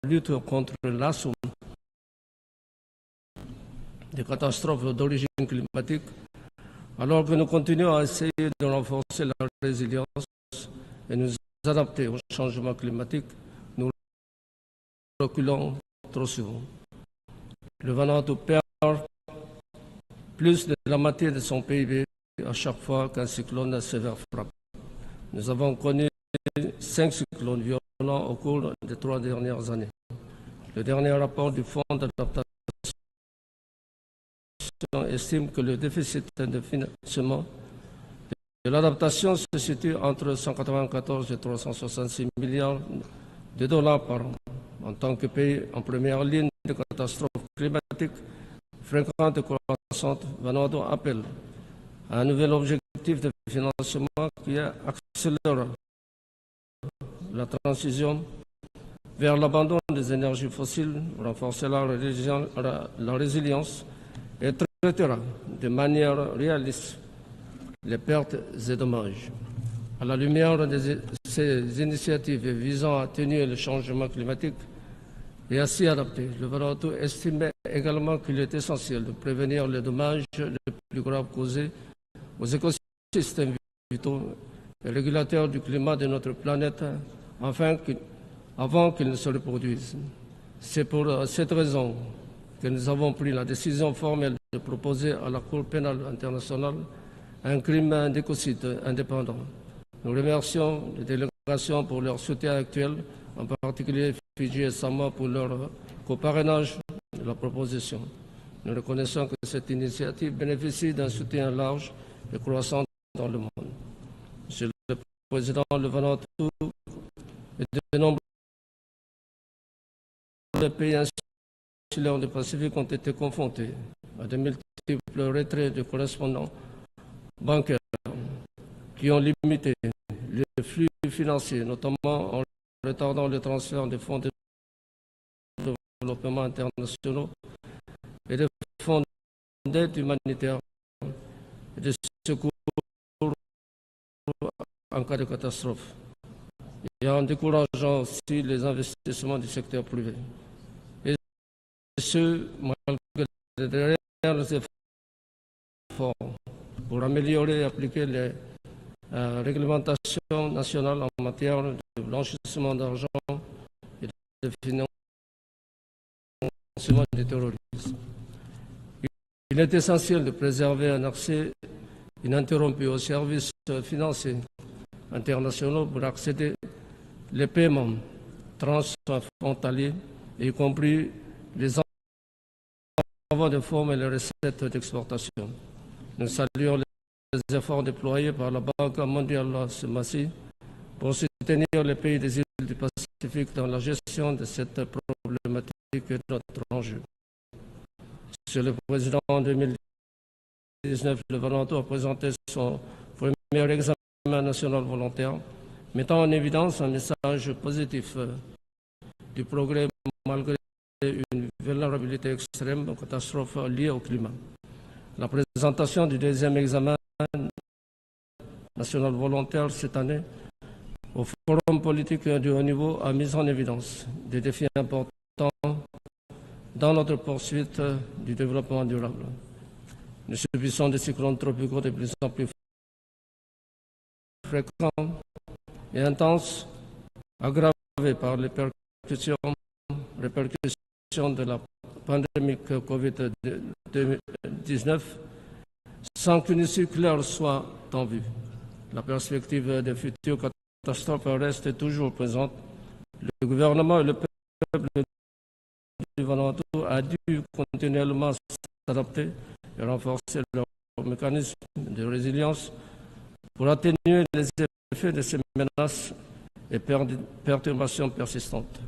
luttent contre l'assaut des catastrophes d'origine climatique, alors que nous continuons à essayer de renforcer la résilience et nous adapter au changement climatique, nous reculons trop souvent. Le Vanuatu perd plus de la moitié de son PIB à chaque fois qu'un cyclone sévère frappe. Nous avons connu 5 cyclones violents au cours des 3 dernières années. Le dernier rapport du Fonds d'adaptation estime que le déficit de financement de l'adaptation se situe entre 194 et 366 milliards de dollars par an. En tant que pays en première ligne de catastrophes climatiques fréquentes et croissantes, Vanuatu appelle à un nouvel objectif de financement qui accélère la transition vers l'abandon des énergies fossiles, renforcer la résilience et traitera de manière réaliste les pertes et dommages. À la lumière de ces initiatives visant à atténuer le changement climatique et à s'y adapter, le Vanuatu estimait également qu'il est essentiel de prévenir les dommages les plus graves causés aux écosystèmes vitaux et régulateurs du climat de notre planète avant qu'ils ne se reproduisent. C'est pour cette raison que nous avons pris la décision formelle de proposer à la Cour pénale internationale un crime d'écocide indépendant. Nous remercions les délégations pour leur soutien actuel, en particulier Fidji et Samoa pour leur coparrainage de la proposition. Nous reconnaissons que cette initiative bénéficie d'un soutien large et croissant dans le monde. Monsieur le Président, le Vanuatu et de nombreux pays insulaires du Pacifique ont été confrontés à de multiples retraits de correspondants bancaires qui ont limité les flux financiers, notamment en retardant le transfert des fonds de développement internationaux et des fonds d'aide humanitaire et de secours en cas de catastrophe, et en décourageant aussi les investissements du secteur privé. Et ce, malgré les réels efforts pour améliorer et appliquer les réglementations nationales en matière de blanchissement d'argent et de financement du terrorisme. Il est essentiel de préserver un accès ininterrompu aux services financiers internationaux pour accéder les paiements transfrontaliers, y compris les envois de fonds et les recettes d'exportation. Nous saluons les efforts déployés par la Banque mondiale ce mois-ci pour soutenir les pays des îles du Pacifique dans la gestion de cette problématique et notre enjeu. Monsieur le Président, en 2019, le Vanuatu a présenté son premier examen national volontaire, mettant en évidence un message positif du progrès malgré une vulnérabilité extrême aux catastrophes liées au climat. La présentation du deuxième examen national volontaire cette année au Forum politique de haut niveau a mis en évidence des défis importants dans notre poursuite du développement durable. Nous subissons des cyclones tropicaux de plus en plus fréquents et intenses, aggravés par les répercussions de la pandémie Covid-19, sans qu'une issue claire soit en vue. La perspective de futures catastrophes reste toujours présente. Le gouvernement et le peuple du Vanuatu a dû continuellement s'adapter et renforcer leurs mécanismes de résilience pour atténuer les effets de ces menaces et perturbations persistantes.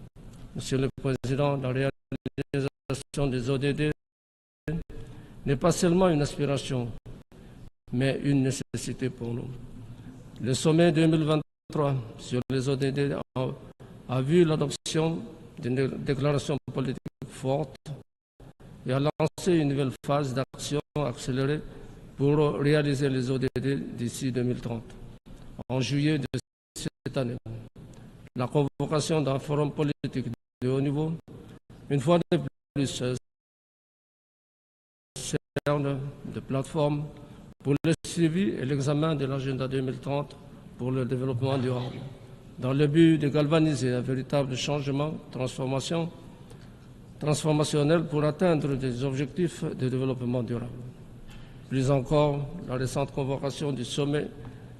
Monsieur le Président, la réalisation des ODD n'est pas seulement une aspiration, mais une nécessité pour nous. Le sommet 2023 sur les ODD a vu l'adoption d'une déclaration politique forte et a lancé une nouvelle phase d'action accélérée pour réaliser les ODD d'ici 2030. En juillet de cette année, la convocation d'un forum politique de haut niveau, une fois de plus, sert de plateforme pour le suivi et l'examen de l'agenda 2030 pour le développement durable, dans le but de galvaniser un véritable changement, transformationnel pour atteindre des objectifs de développement durable. Plus encore, la récente convocation du sommet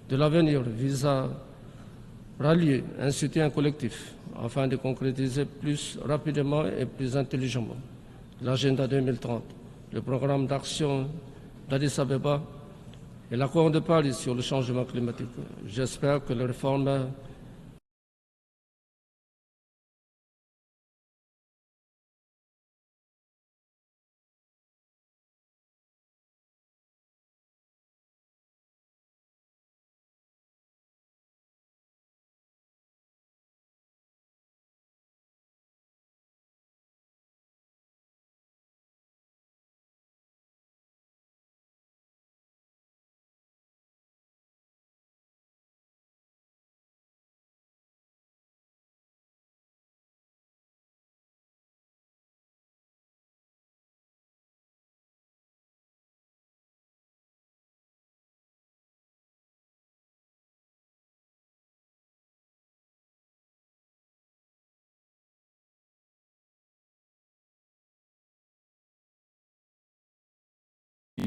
de l'avenir vise à rallier un soutien collectif afin de concrétiser plus rapidement et plus intelligemment l'agenda 2030, le programme d'action d'Addis Abeba et l'accord de Paris sur le changement climatique. J'espère que les réformes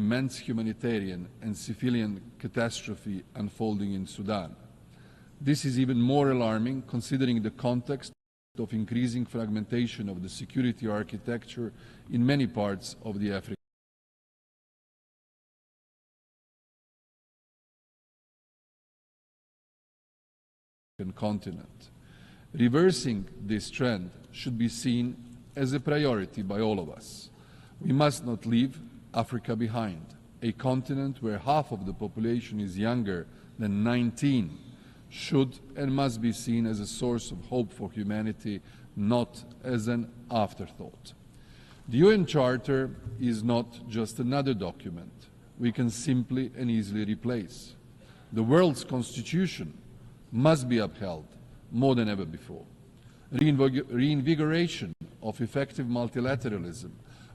immense humanitarian and civilian catastrophe unfolding in Sudan. This is even more alarming considering the context of increasing fragmentation of the security architecture in many parts of the African continent. Reversing this trend should be seen as a priority by all of us. We must not leave Africa behind, a continent where half of the population is younger than 19 should and must be seen as a source of hope for humanity, not as an afterthought. The UN Charter is not just another document we can simply and easily replace. The world's constitution must be upheld more than ever before. Reinvigoration of effective multilateralism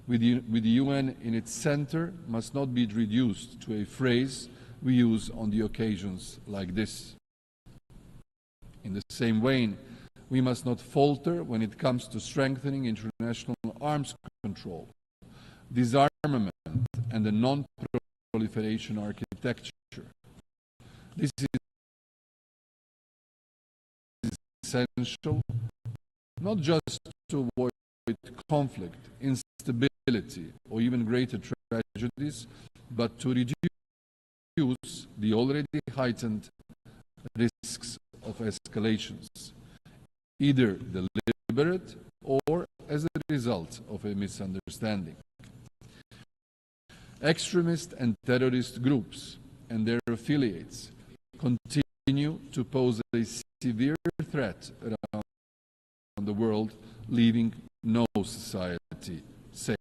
with the UN in its center must not be reduced to a phrase we use on the occasions like this. In the same vein, we must not falter when it comes to strengthening international arms control, disarmament, and the non-proliferation architecture. This is essential not just to avoid conflict, instability, or even greater tragedies, but to reduce the already heightened risks of escalations, either deliberate or as a result of a misunderstanding. Extremist and terrorist groups and their affiliates continue to pose a severe threat around the world, leaving no society safe.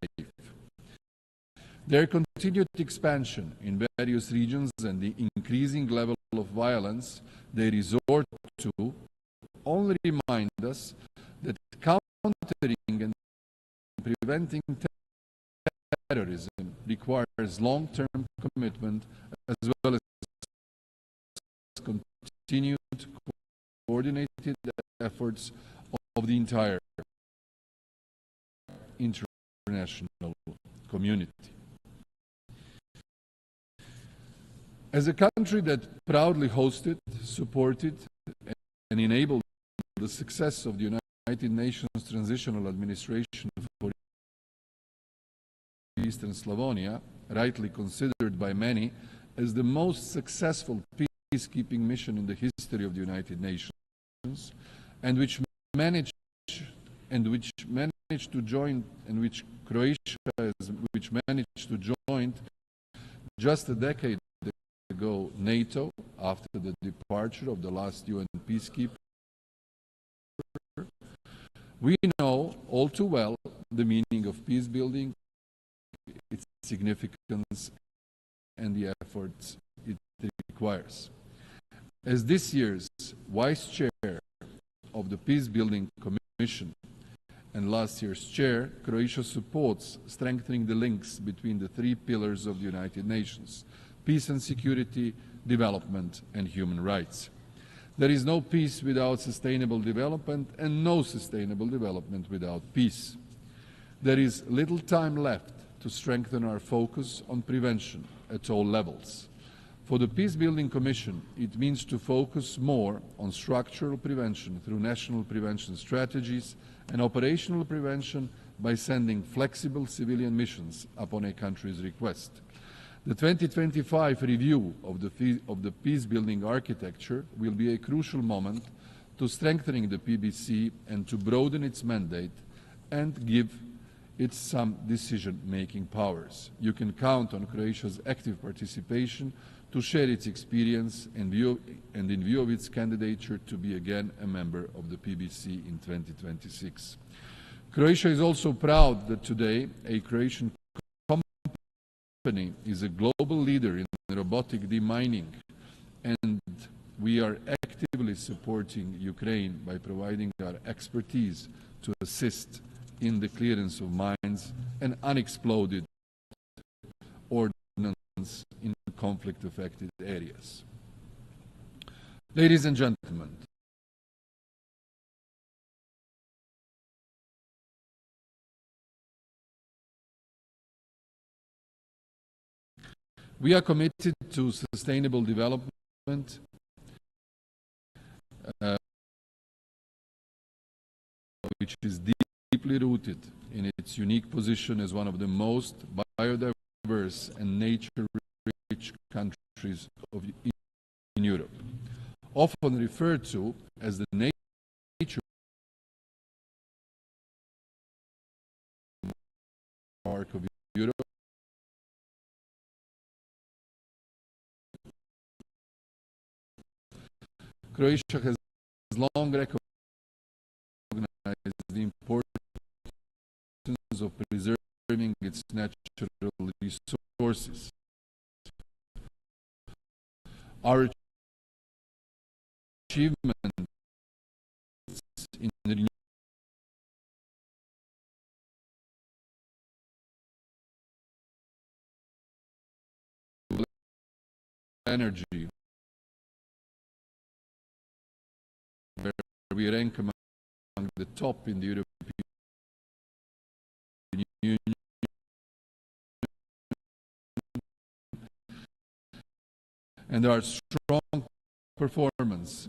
Their continued expansion in various regions and the increasing level of violence they resort to only remind us that countering and preventing terrorism requires long-term commitment as well as continued coordinated efforts of the entire international community. As a country that proudly hosted, supported, and enabled the success of the United Nations Transitional Administration for Eastern Slavonia, rightly considered by many as the most successful peacekeeping mission in the history of the United Nations, and which managed to join, and which Croatia managed to join just a decade ago NATO after the departure of the last UN peacekeeper. We know all too well the meaning of peace building, its significance, and the efforts it requires. As this year's Vice Chair of the Peace Building Commission and last year's Chair, Croatia supports strengthening the links between the three pillars of the United Nations: peace and security, development, and human rights. There is no peace without sustainable development, and no sustainable development without peace. There is little time left to strengthen our focus on prevention at all levels. For the Peace Building Commission, it means to focus more on structural prevention through national prevention strategies and operational prevention by sending flexible civilian missions upon a country's request. The 2025 review of the peace-building architecture will be a crucial moment to strengthening the PBC and to broaden its mandate and give it some decision-making powers. You can count on Croatia's active participation to share its experience and in view of its candidature to be again a member of the PBC in 2026. Croatia is also proud that today a Croatian company is a global leader in robotic demining, and we are actively supporting Ukraine by providing our expertise to assist in the clearance of mines and unexploded ordnance in conflict-affected areas. Ladies and gentlemen, We are committed to sustainable development, which is deeply rooted in its unique position as one of the most biodiverse and nature-rich countries in Europe, often referred to as the nature park of Europe. Croatia has long recognized the importance of preserving its natural resources. Our achievements in renewable energy, where we rank among the top in the European Union, and our strong performance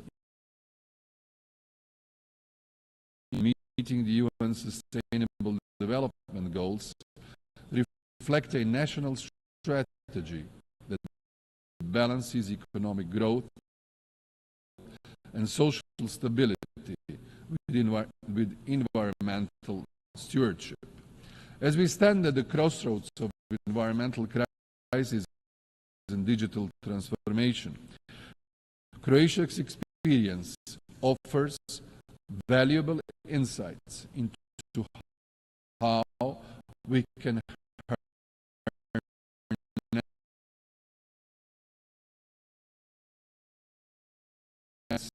in meeting the UN Sustainable Development Goals reflect a national strategy that balances economic growth and social stability with environmental stewardship. As we stand at the crossroads of environmental crisis and digital transformation, Croatia's experience offers valuable insights into how we can harness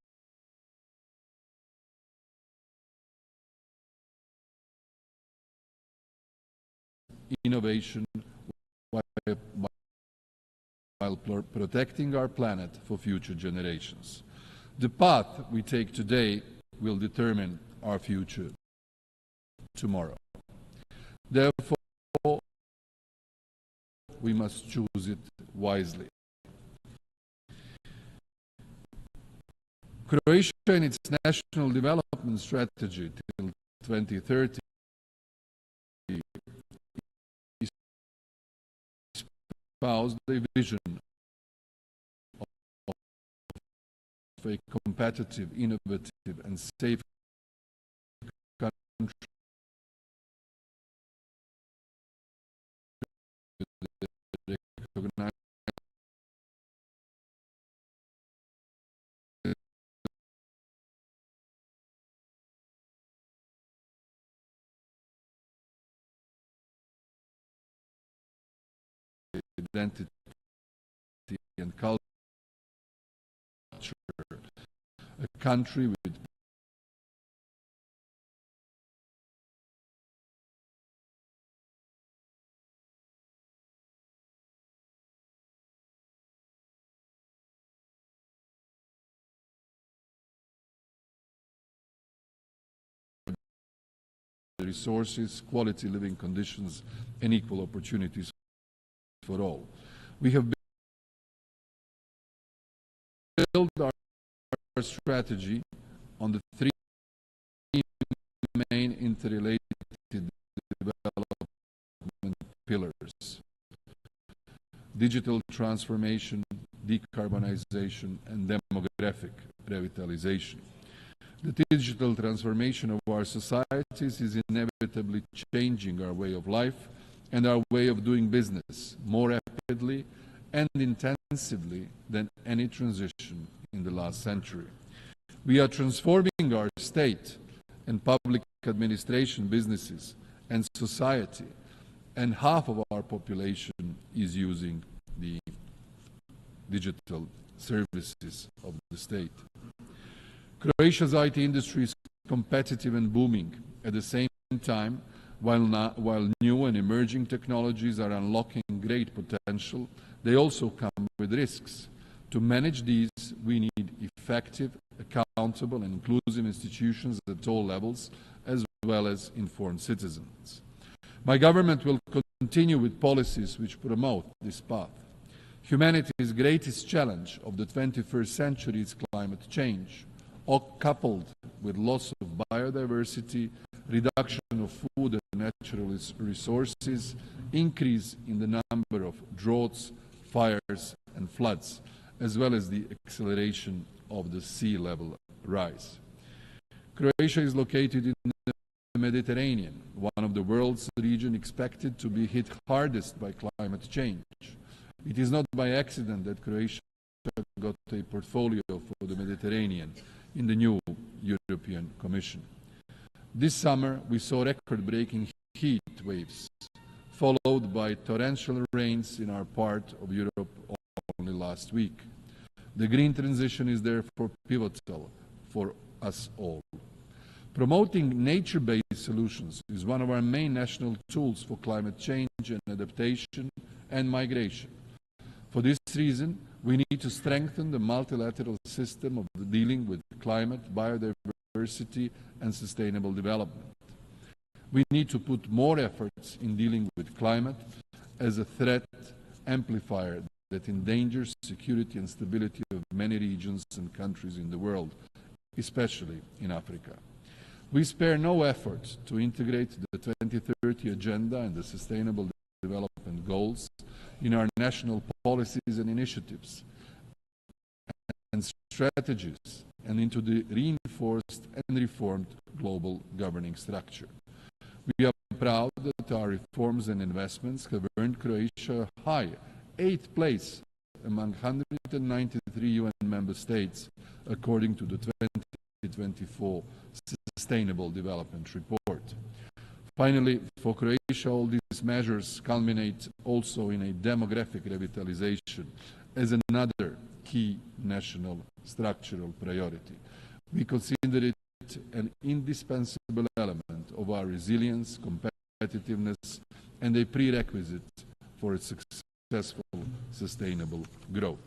innovation while protecting our planet for future generations. The path we take today will determine our future tomorrow. Therefore, we must choose it wisely. Croatia, in its national development strategy till 2030, espoused a vision of a competitive, innovative, and safe country with recognized identity and culture, a country with resources, quality living conditions, and equal opportunities for all. We have built our strategy on the three main interrelated development pillars: digital transformation, decarbonization, and demographic revitalization. The digital transformation of our societies is inevitably changing our way of life and our way of doing business more rapidly and intensively than any transition in the last century. We are transforming our state and public administration, businesses, and society, and half of our population is using the digital services of the state. Croatia's IT industry is competitive and booming. At the same time, while new and emerging technologies are unlocking great potential, they also come with risks. To manage these, we need effective, accountable, and inclusive institutions at all levels, as well as informed citizens. My government will continue with policies which promote this path. Humanity's greatest challenge of the 21st century is climate change, all coupled with loss of biodiversity, reduction of food and natural resources, increase in the number of droughts, fires and floods, as well as the acceleration of the sea level rise. Croatia is located in the Mediterranean, one of the world's regions expected to be hit hardest by climate change. It is not by accident that Croatia got a portfolio for the Mediterranean in the new European Commission. This summer, we saw record-breaking heat waves, followed by torrential rains in our part of Europe only last week. The green transition is therefore pivotal for us all. Promoting nature-based solutions is one of our main national tools for climate change and adaptation and migration. For this reason, we need to strengthen the multilateral system of dealing with climate, biodiversity and sustainable development. We need to put more efforts in dealing with climate as a threat amplifier that endangers security and stability of many regions and countries in the world, especially in Africa. We spare no effort to integrate the 2030 Agenda and the Sustainable Development Goals in our national policies and initiatives and strategies and into the reinforced and reformed global governing structure. We are proud that our reforms and investments have earned Croatia a high 8th place among 193 UN member states, according to the 2024 Sustainable Development Report. Finally, for Croatia, all these measures culminate also in a demographic revitalization as another key national structural priority. We consider it an indispensable element of our resilience, competitiveness, and a prerequisite for its successful, sustainable growth.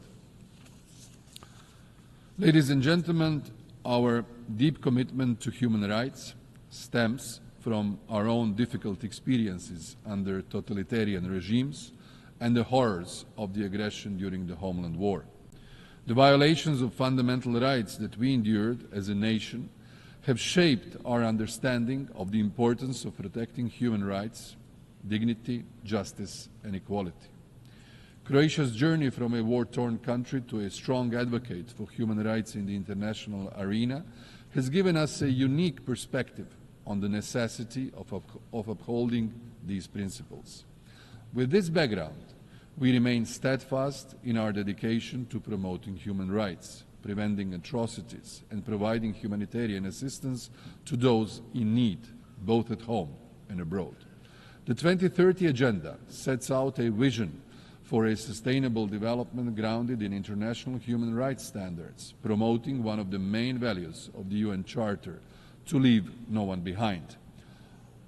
Ladies and gentlemen, our deep commitment to human rights stems from our own difficult experiences under totalitarian regimes and the horrors of the aggression during the Homeland War. The violations of fundamental rights that we endured as a nation have shaped our understanding of the importance of protecting human rights, dignity, justice and equality. Croatia's journey from a war-torn country to a strong advocate for human rights in the international arena has given us a unique perspective on the necessity of upholding these principles. With this background, we remain steadfast in our dedication to promoting human rights, preventing atrocities, and providing humanitarian assistance to those in need, both at home and abroad. The 2030 Agenda sets out a vision for a sustainable development grounded in international human rights standards, promoting one of the main values of the UN Charter, to leave no one behind.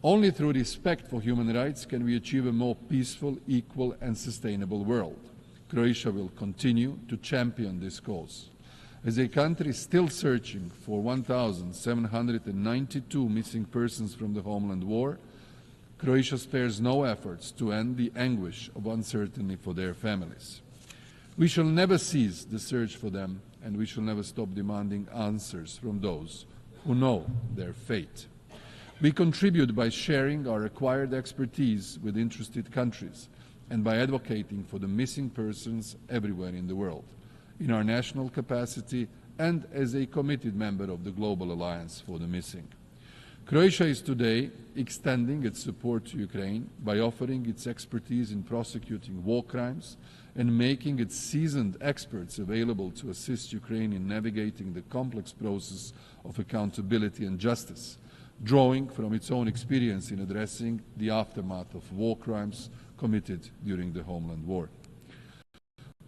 Only through respect for human rights can we achieve a more peaceful, equal and sustainable world. Croatia will continue to champion this cause. As a country still searching for 1,792 missing persons from the Homeland War, Croatia spares no efforts to end the anguish of uncertainty for their families. We shall never cease the search for them, and we shall never stop demanding answers from those who know their fate. We contribute by sharing our acquired expertise with interested countries and by advocating for the missing persons everywhere in the world, in our national capacity and as a committed member of the Global Alliance for the Missing. Croatia is today extending its support to Ukraine by offering its expertise in prosecuting war crimes and making its seasoned experts available to assist Ukraine in navigating the complex process of accountability and justice, drawing from its own experience in addressing the aftermath of war crimes committed during the Homeland War.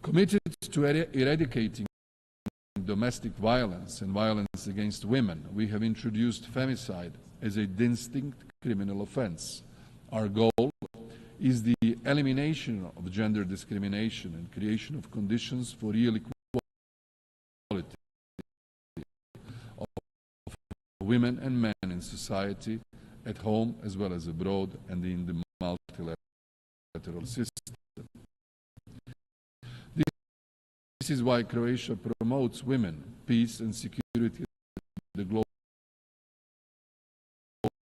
Committed to eradicating domestic violence and violence against women, we have introduced femicide as a distinct criminal offense. Our goal is the elimination of gender discrimination and creation of conditions for real equality of women and men in society, at home as well as abroad, and in the multilateral system. This is why Croatia promotes women, peace and security at the global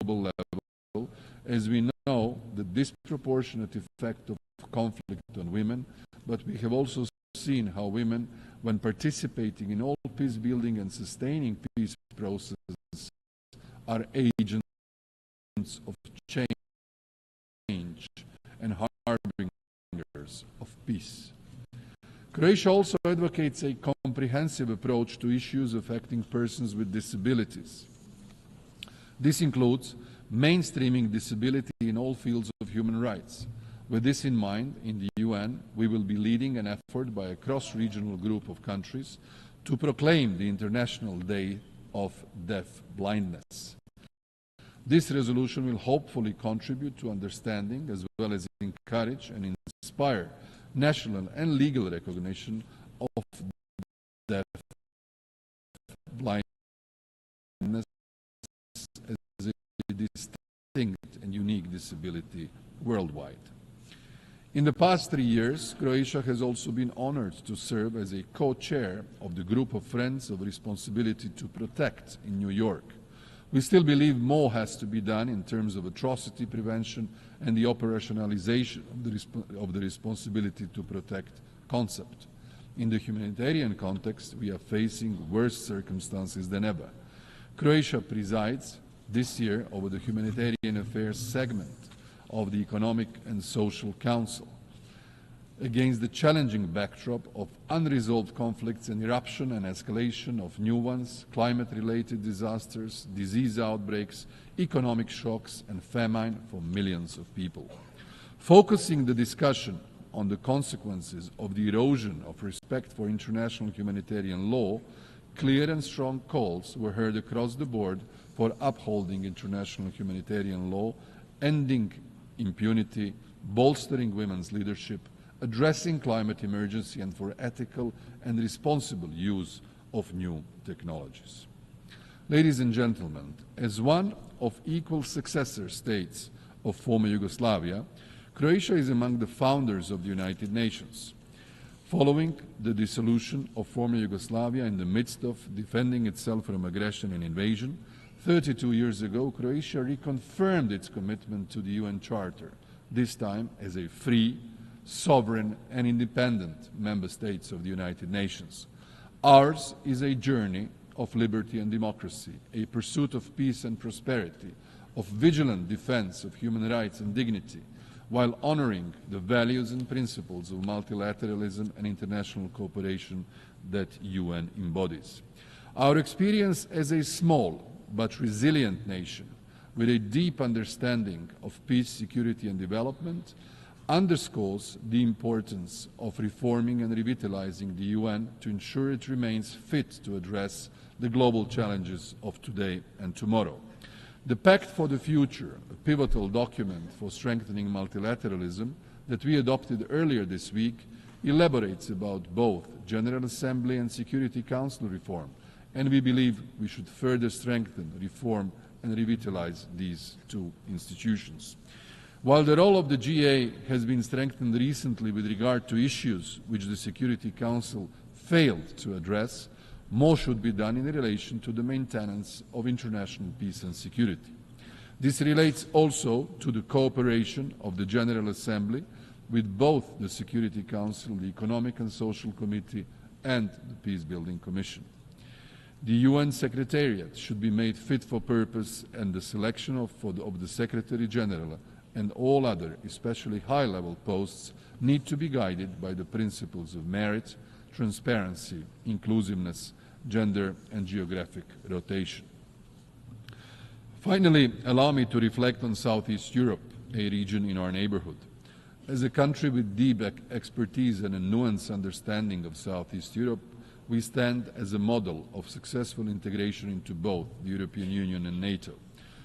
level, as we know the disproportionate effect of conflict on women, but we have also seen how women, when participating in all peace building and sustaining peace processes, are agents of change and harbingers of peace. Croatia also advocates a comprehensive approach to issues affecting persons with disabilities. This includes mainstreaming disability in all fields of human rights. With this in mind, in the UN, we will be leading an effort by a cross-regional group of countries to proclaim the International Day of Deaf Blindness. This resolution will hopefully contribute to understanding as well as encourage and inspire national and legal recognition of deaf blindness as a distinct and unique disability worldwide. In the past 3 years, Croatia has also been honored to serve as a co-chair of the Group of Friends of Responsibility to Protect in New York. We still believe more has to be done in terms of atrocity prevention and the operationalization of the responsibility to protect concept. In the humanitarian context, we are facing worse circumstances than ever. Croatia presides this year over the Humanitarian Affairs segment of the Economic and Social Council. Against the challenging backdrop of unresolved conflicts and eruption and escalation of new ones, climate-related disasters, disease outbreaks, economic shocks and famine for millions of people. Focusing the discussion on the consequences of the erosion of respect for international humanitarian law, clear and strong calls were heard across the board for upholding international humanitarian law, ending impunity, bolstering women's leadership, addressing climate emergency, and for ethical and responsible use of new technologies. Ladies and gentlemen, as one of equal successor states of former Yugoslavia, Croatia is among the founders of the United Nations. Following the dissolution of former Yugoslavia in the midst of defending itself from aggression and invasion, 32 years ago, Croatia reconfirmed its commitment to the UN Charter, this time as a free, sovereign and independent member states of the United Nations. Ours is a journey of liberty and democracy, a pursuit of peace and prosperity, of vigilant defense of human rights and dignity, while honoring the values and principles of multilateralism and international cooperation that UN embodies. Our experience as a small but resilient nation with a deep understanding of peace, security and development underscores the importance of reforming and revitalizing the UN to ensure it remains fit to address the global challenges of today and tomorrow. The Pact for the Future, a pivotal document for strengthening multilateralism that we adopted earlier this week, elaborates about both General Assembly and Security Council reform, and we believe we should further strengthen, reform and revitalize these two institutions. While the role of the GA has been strengthened recently with regard to issues which the Security Council failed to address, more should be done in relation to the maintenance of international peace and security. This relates also to the cooperation of the General Assembly with both the Security Council, the Economic and Social Committee and the Peace-Building Commission. The UN Secretariat should be made fit for purpose, and the selection of the Secretary General and all other, especially high-level posts, need to be guided by the principles of merit, transparency, inclusiveness, gender and geographic rotation. Finally, allow me to reflect on Southeast Europe, a region in our neighborhood. As a country with deep expertise and a nuanced understanding of Southeast Europe, we stand as a model of successful integration into both the European Union and NATO.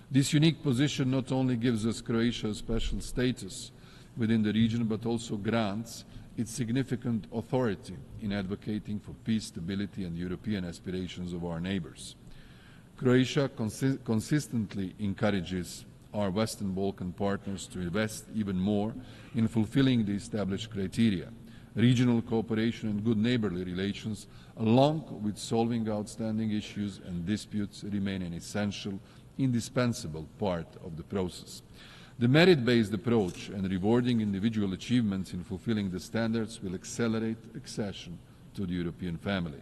This unique position not only gives us Croatia a special status within the region, but also grants its significant authority in advocating for peace, stability and European aspirations of our neighbors. Croatia consistently encourages our Western Balkan partners to invest even more in fulfilling the established criteria, regional cooperation and good neighborly relations, along with solving outstanding issues and disputes, remain an essential, indispensable part of the process. The merit-based approach and rewarding individual achievements in fulfilling the standards will accelerate accession to the European family.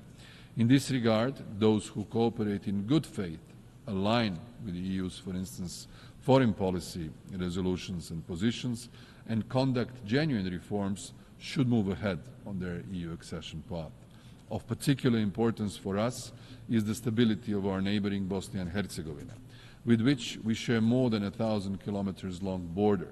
In this regard, those who cooperate in good faith, align with the EU's, for instance, foreign policy resolutions and positions, and conduct genuine reforms should move ahead on their EU accession path. Of particular importance for us is the stability of our neighboring Bosnia and Herzegovina, with which we share more than 1,000 kilometers long border.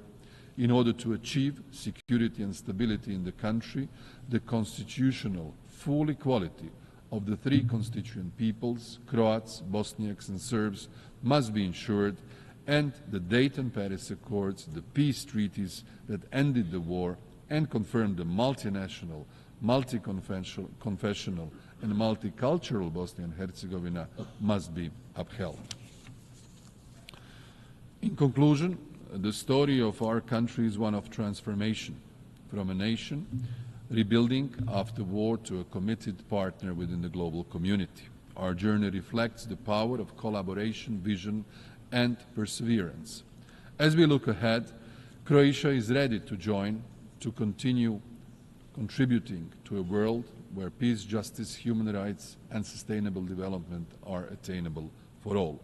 In order to achieve security and stability in the country, the constitutional full equality of the three constituent peoples, Croats, Bosniaks and Serbs, must be ensured, and the Dayton-Paris Accords, the peace treaties that ended the war and confirmed the multinational, multi-confessional and multicultural Bosnia and Herzegovina must be upheld. In conclusion, the story of our country is one of transformation from a nation rebuilding after war to a committed partner within the global community. Our journey reflects the power of collaboration, vision, and perseverance. As we look ahead, Croatia is ready to join, to continue contributing to a world where peace, justice, human rights, and sustainable development are attainable for all.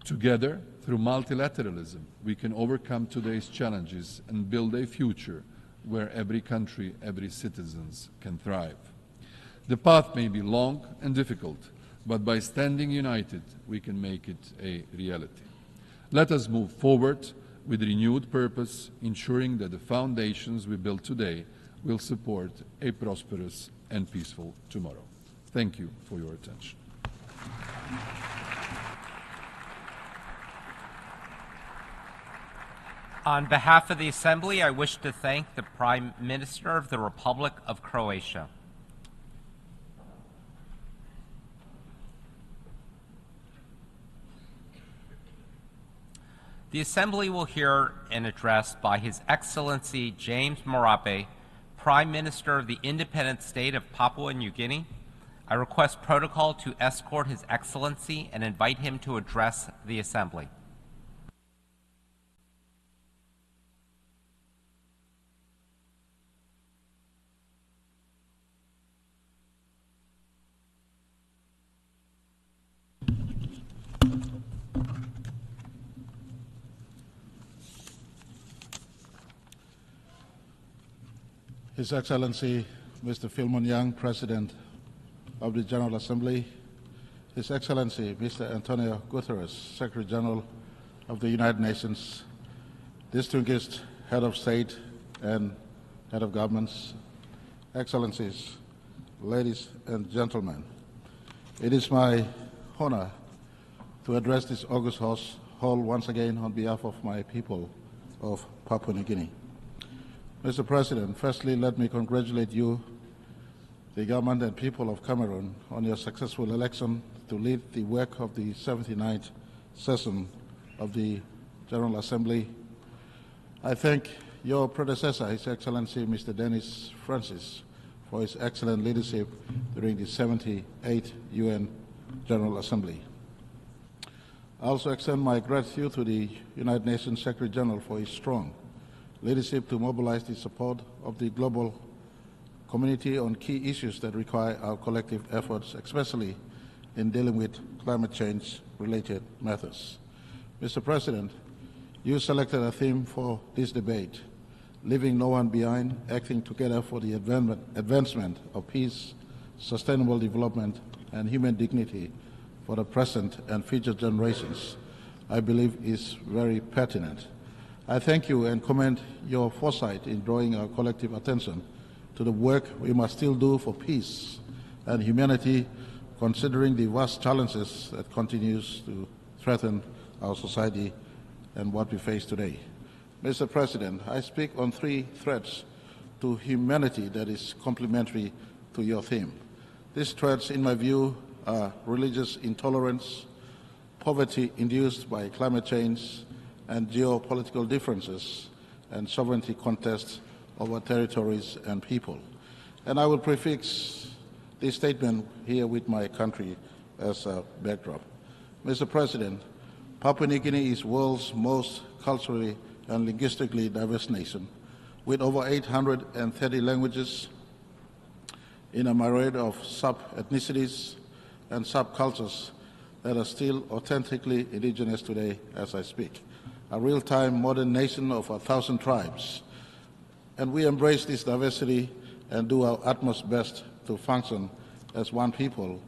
Together, through multilateralism, we can overcome today's challenges and build a future where every country, every citizen can thrive. The path may be long and difficult, but by standing united, we can make it a reality. Let us move forward with renewed purpose, ensuring that the foundations we build today will support a prosperous and peaceful tomorrow. Thank you for your attention. On behalf of the Assembly, I wish to thank the Prime Minister of the Republic of Croatia. The Assembly will hear an address by His Excellency James Marape, Prime Minister of the Independent State of Papua New Guinea. I request protocol to escort His Excellency and invite him to address the Assembly. His Excellency Mr. Philemon Young, President of the General Assembly, His Excellency Mr. Antonio Guterres, Secretary General of the United Nations, distinguished Head of State and Head of Governments, Excellencies, ladies and gentlemen, it is my honor to address this august hall once again on behalf of my people of Papua New Guinea. Mr. President, firstly, let me congratulate you, the government and people of Cameroon, on your successful election to lead the work of the 79th session of the General Assembly. I thank your predecessor, His Excellency Mr. Denis Francis, for his excellent leadership during the 78th UN General Assembly. I also extend my gratitude to the United Nations Secretary General for his strong leadership to mobilize the support of the global community on key issues that require our collective efforts, especially in dealing with climate change-related matters. Mr. President, you selected a theme for this debate, leaving no one behind, acting together for the advancement of peace, sustainable development, and human dignity for the present and future generations, I believe is very pertinent. I thank you and commend your foresight in drawing our collective attention to the work we must still do for peace and humanity, considering the vast challenges that continues to threaten our society and what we face today. Mr. President, I speak on three threats to humanity that is complementary to your theme. These threats, in my view, are religious intolerance, poverty induced by climate change, and geopolitical differences and sovereignty contests of our territories and people. And I will prefix this statement here with my country as a backdrop. Mr. President, Papua New Guinea is the world's most culturally and linguistically diverse nation, with over 830 languages in a myriad of sub-ethnicities and subcultures that are still authentically indigenous today as I speak. A real-time modern nation of 1,000 tribes. And we embrace this diversity and do our utmost best to function as one people,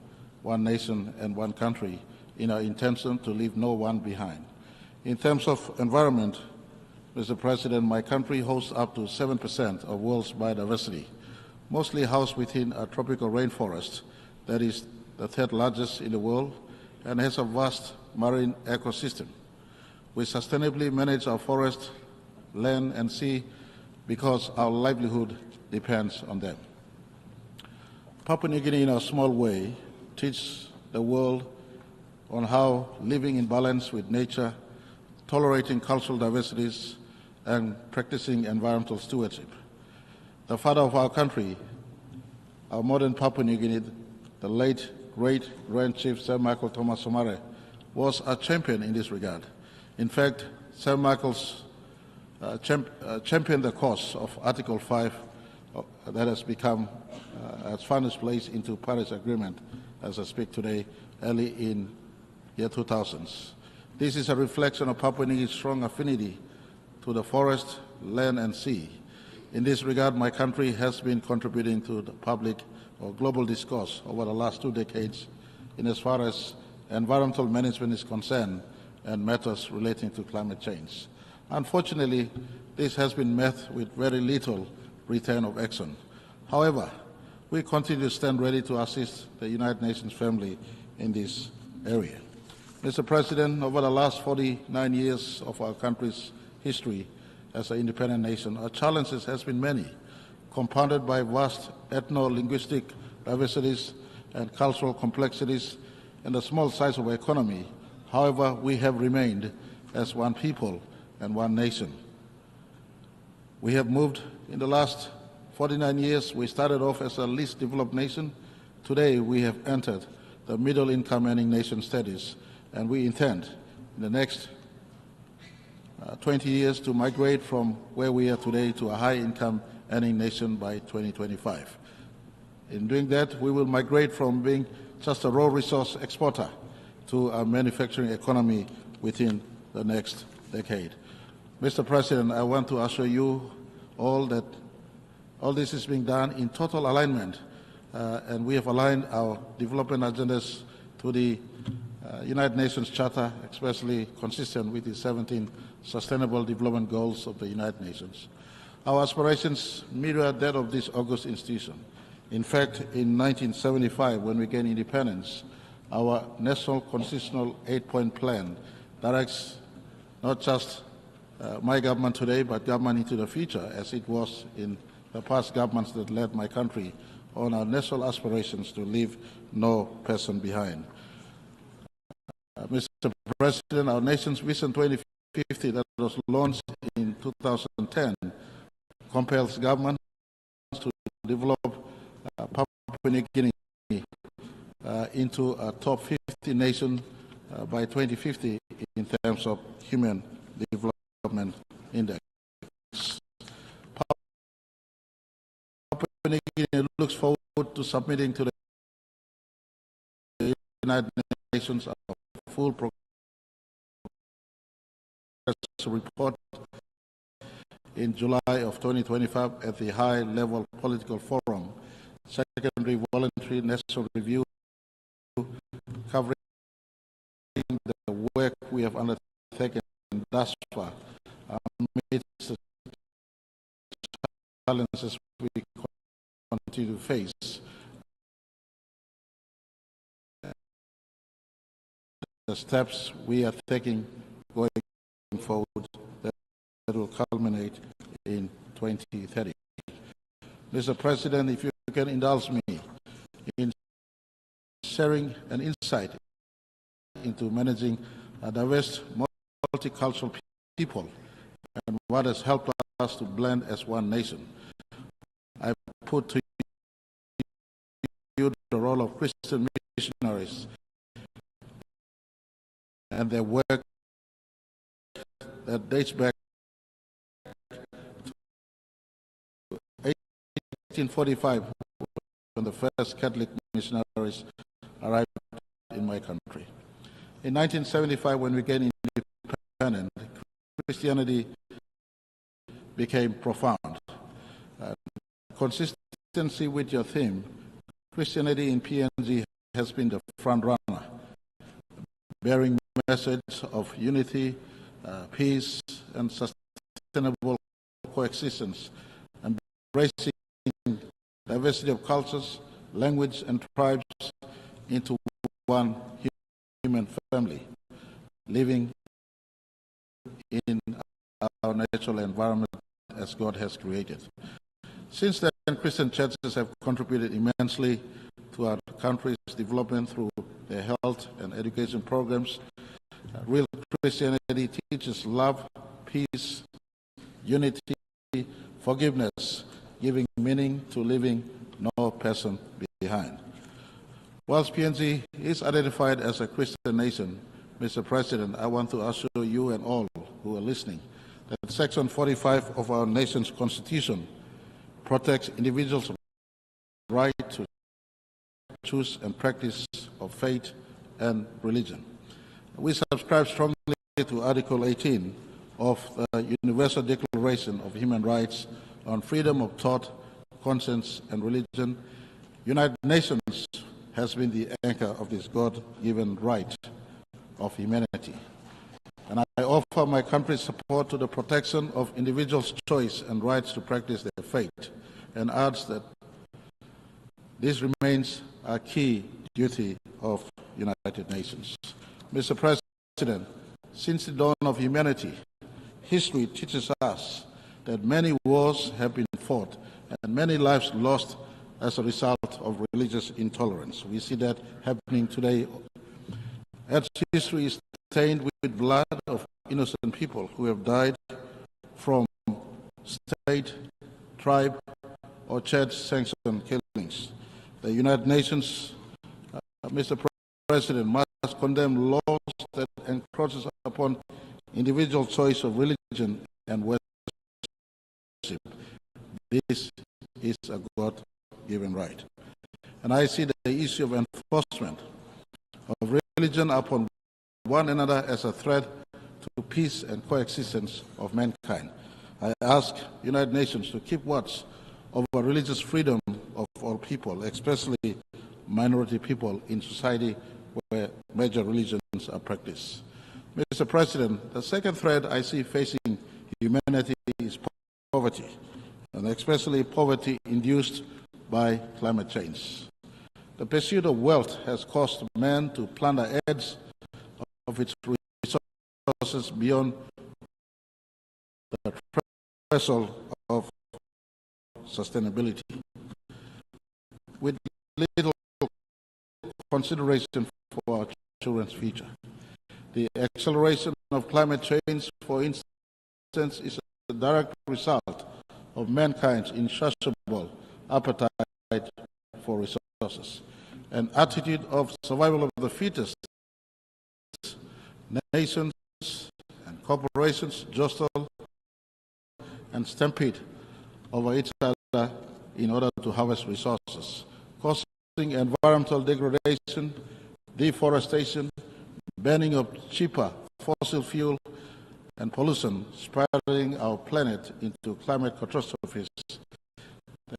one nation, and one country in our intention to leave no one behind. In terms of environment, Mr. President, my country hosts up to 7% of world's biodiversity, mostly housed within a tropical rainforest that is the third largest in the world and has a vast marine ecosystem. We sustainably manage our forest, land, and sea because our livelihood depends on them. Papua New Guinea, in a small way, teaches the world on how living in balance with nature, tolerating cultural diversities, and practicing environmental stewardship. The father of our country, our modern Papua New Guinea, the late great Grand Chief Sir Michael Thomas Somare, was a champion in this regard. In fact, Sir Michael's championed the cause of Article 5 that has become, has found its place into Paris Agreement as I speak today, early in year 2000s. This is a reflection of Papua New Guinea's strong affinity to the forest, land, and sea. In this regard, my country has been contributing to the public or global discourse over the last 2 decades in as far as environmental management is concerned and matters relating to climate change. Unfortunately, this has been met with very little return of action. However, we continue to stand ready to assist the United Nations family in this area. Mr. President, over the last 49 years of our country's history as an independent nation, our challenges has been many, compounded by vast ethno-linguistic diversities and cultural complexities and the small size of our economy. However, we have remained as one people and one nation. We have moved in the last 49 years. We started off as a least developed nation. Today, we have entered the middle income earning nation status, and we intend in the next 20 years to migrate from where we are today to a high income earning nation by 2025. In doing that, we will migrate from being just a raw resource exporter to a manufacturing economy within the next decade. Mr. President, I want to assure you all that all this is being done in total alignment, and we have aligned our development agendas to the United Nations Charter, especially consistent with the 17 Sustainable Development Goals of the United Nations. Our aspirations mirror that of this august institution. In fact, in 1975, when we gained independence, our National Constitutional 8-point plan directs not just my government today, but government into the future, as it was in the past governments that led my country, on our national aspirations to leave no person behind. Mr. President, our nation's Vision 2050 that was launched in 2010 compels governments to develop Papua New Guinea into a top 50 nation by 2050 in terms of Human Development Index. Papua New Guinea looks forward to submitting to the United Nations a full progress report in July of 2025 at the high-level political forum, secondary voluntary national review covering the work we have undertaken thus far amidst the challenges we continue to face. The steps we are taking going forward that will culminate in 2030. Mr. President, if you can indulge me in sharing an insight into managing a diverse, multicultural people and what has helped us to blend as one nation. put to you the role of Christian missionaries and their work that dates back to 1845, when the first Catholic missionaries arrived in my country. In 1975, when we gained independence, Christianity became profound. Consistency with your theme, Christianity in PNG has been the front runner, bearing message of unity, peace, and sustainable coexistence, embracing diversity of cultures, language, and tribes into one human family, living in our natural environment as God has created. Since then, Christian churches have contributed immensely to our country's development through their health and education programs. Real Christianity teaches love, peace, unity, forgiveness, giving meaning to leaving no person behind. Whilst PNG is identified as a Christian nation, Mr. President, I want to assure you and all who are listening that Section 45 of our nation's Constitution protects individuals' right to choose and practice of faith and religion. We subscribe strongly to Article 18 of the Universal Declaration of Human Rights on freedom of thought, conscience, and religion. United Nations has been the anchor of this God-given right of humanity. And I offer my country's support to the protection of individuals' choice and rights to practice their faith, and urge that this remains a key duty of United Nations. Mr. President, since the dawn of humanity, history teaches us that many wars have been fought and many lives lost as a result of religious intolerance. We see that happening today. As history is stained with blood of innocent people who have died from state, tribe, or church-sanctioned killings. The United Nations, Mr. President, must condemn laws that encroaches upon individual choice of religion and worship. This is a God-given right. And I see the issue of enforcement of religion upon one another as a threat to peace and coexistence of mankind. I ask United Nations to keep watch over religious freedom of all people, especially minority people in society where major religions are practiced. Mr. President, the second threat I see facing humanity is poverty, and especially poverty induced by climate change. The pursuit of wealth has caused man to plunder edge of its resources beyond the threshold of sustainability, with little consideration for our children's future. The acceleration of climate change, for instance, is a direct result of mankind's insatiable appetite for resources. An attitude of survival of the fittest. Nations and corporations jostle and stampede over each other in order to harvest resources, causing environmental degradation, deforestation, burning of cheaper fossil fuel, and pollution, spiraling our planet into climate catastrophes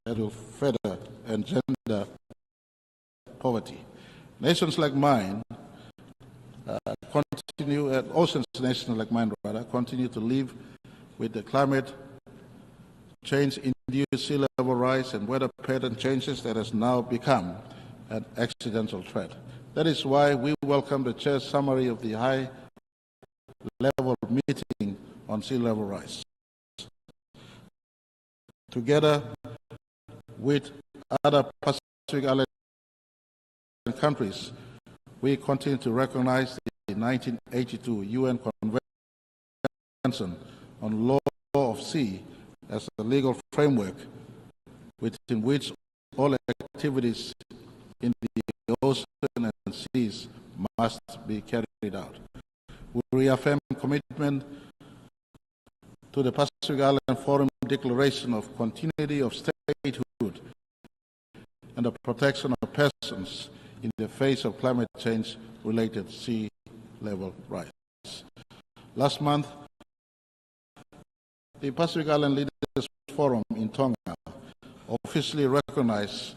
that will further engender poverty. Nations like mine oceans nations like mine continue to live with the climate change-induced sea level rise and weather pattern changes that has now become an accidental threat. That is why we welcome the Chair's summary of the high-level meeting on sea level rise. Together with other Pacific Island countries, we continue to recognize the 1982 UN Convention on Law of Sea as a legal framework within which all activities in the ocean and seas must be carried out. We reaffirm commitment to the Pacific Island Forum Declaration of Continuity of Statehood and the protection of persons in the face of climate change-related sea level rise. Last month, the Pacific Island Leaders Forum in Tonga officially recognized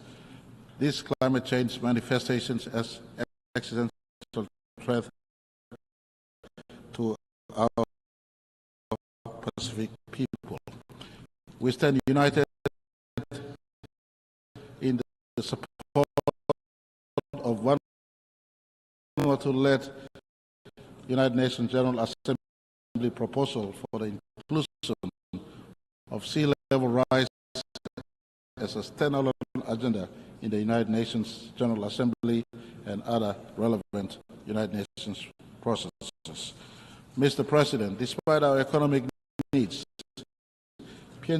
these climate change manifestations as existential threat to our Pacific people. We stand united in the support of Vanuatu-led United Nations General Assembly proposal for the inclusion of sea level rise as a standalone agenda in the United Nations General Assembly and other relevant United Nations processes. Mr. President, despite our economic needs, PNG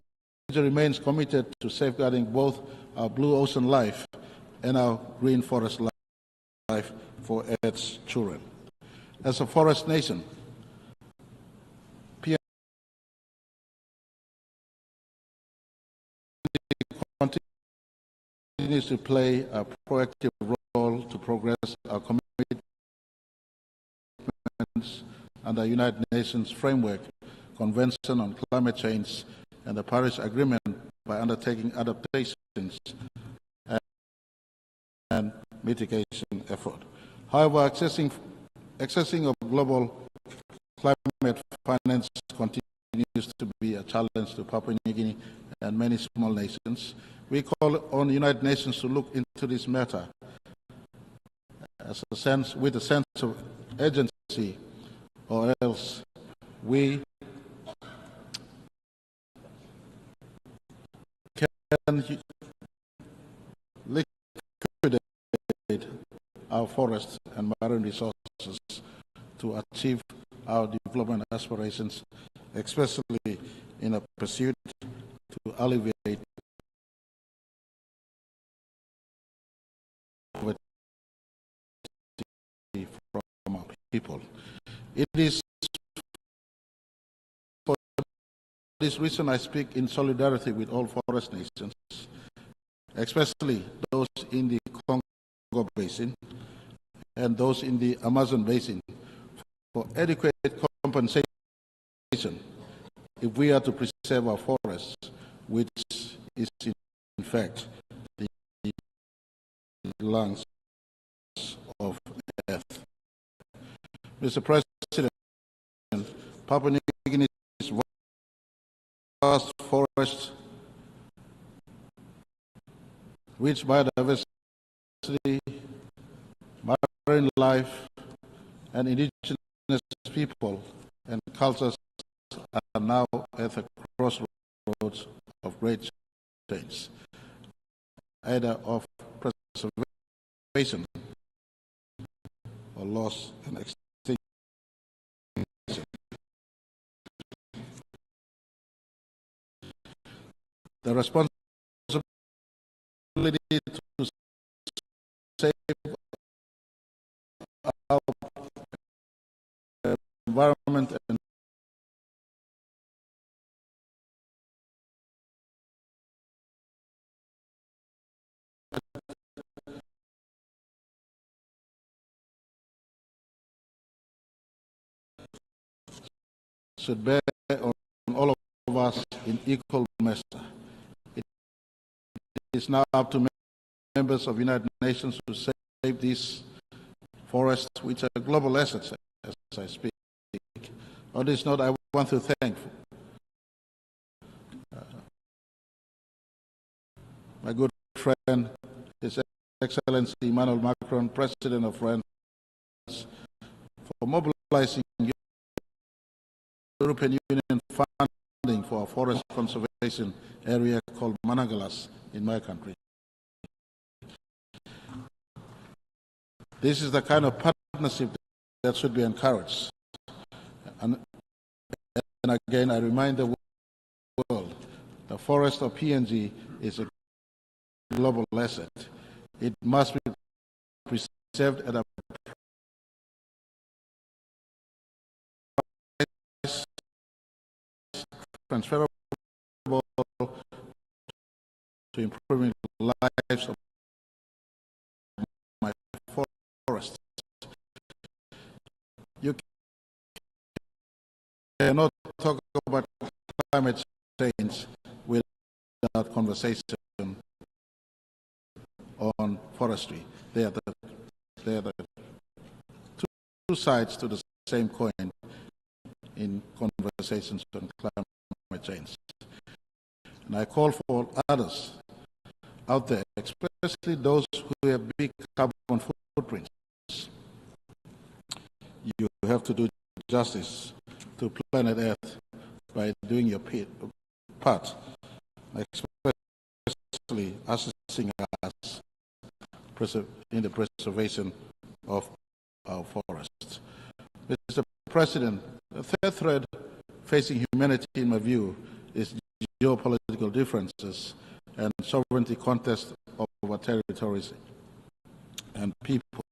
remains committed to safeguarding both our blue ocean life and our green forest life for its children. As a forest nation, PNG continues to play a proactive role to progress our commitments under the United Nations Framework Convention on Climate Change and the Paris Agreement by undertaking adaptations and mitigation effort. However, accessing of global climate finance continues to be a challenge to Papua New Guinea and many small nations. We call on the United Nations to look into this matter with a sense of urgency, or else we can liquidate our forests and marine resources to achieve our development aspirations, especially in a pursuit to alleviate poverty from our people. It is for this reason I speak in solidarity with all forest nations, especially those in the Congo Basin and those in the Amazon Basin, for adequate compensation if we are to preserve our forests, which is in fact the lungs of Earth. Mr. President, Papua New Guinea's vast forests, rich biodiversity, marine life, and indigenous people and cultures are now at the crossroads of great change, either of preservation or loss and extinction. The responsibility to save our environment and should bear on all of us in equal measure. It is now up to members of the United Nations to save these forests, which are global assets, as I speak. On this note, I want to thank my good friend, His Excellency Emmanuel Macron, President of France, for mobilizing European Union funding for a forest conservation area called Managalas in my country. This is the kind of partnership that should be encouraged. And again, I remind the world, the forest of PNG is a global asset. It must be preserved at a price transferable to improving the lives of my forests. You cannot talk about climate change without conversation on forestry. They are the two sides to the same coin in conversations on climate change. And I call for others out there, especially those who have big carbon footprints. You have to do justice to planet Earth by doing your part, especially assisting us in the preservation of our forests. Mr. President, the third threat facing humanity, in my view, is geopolitical differences and sovereignty contests over territories and people.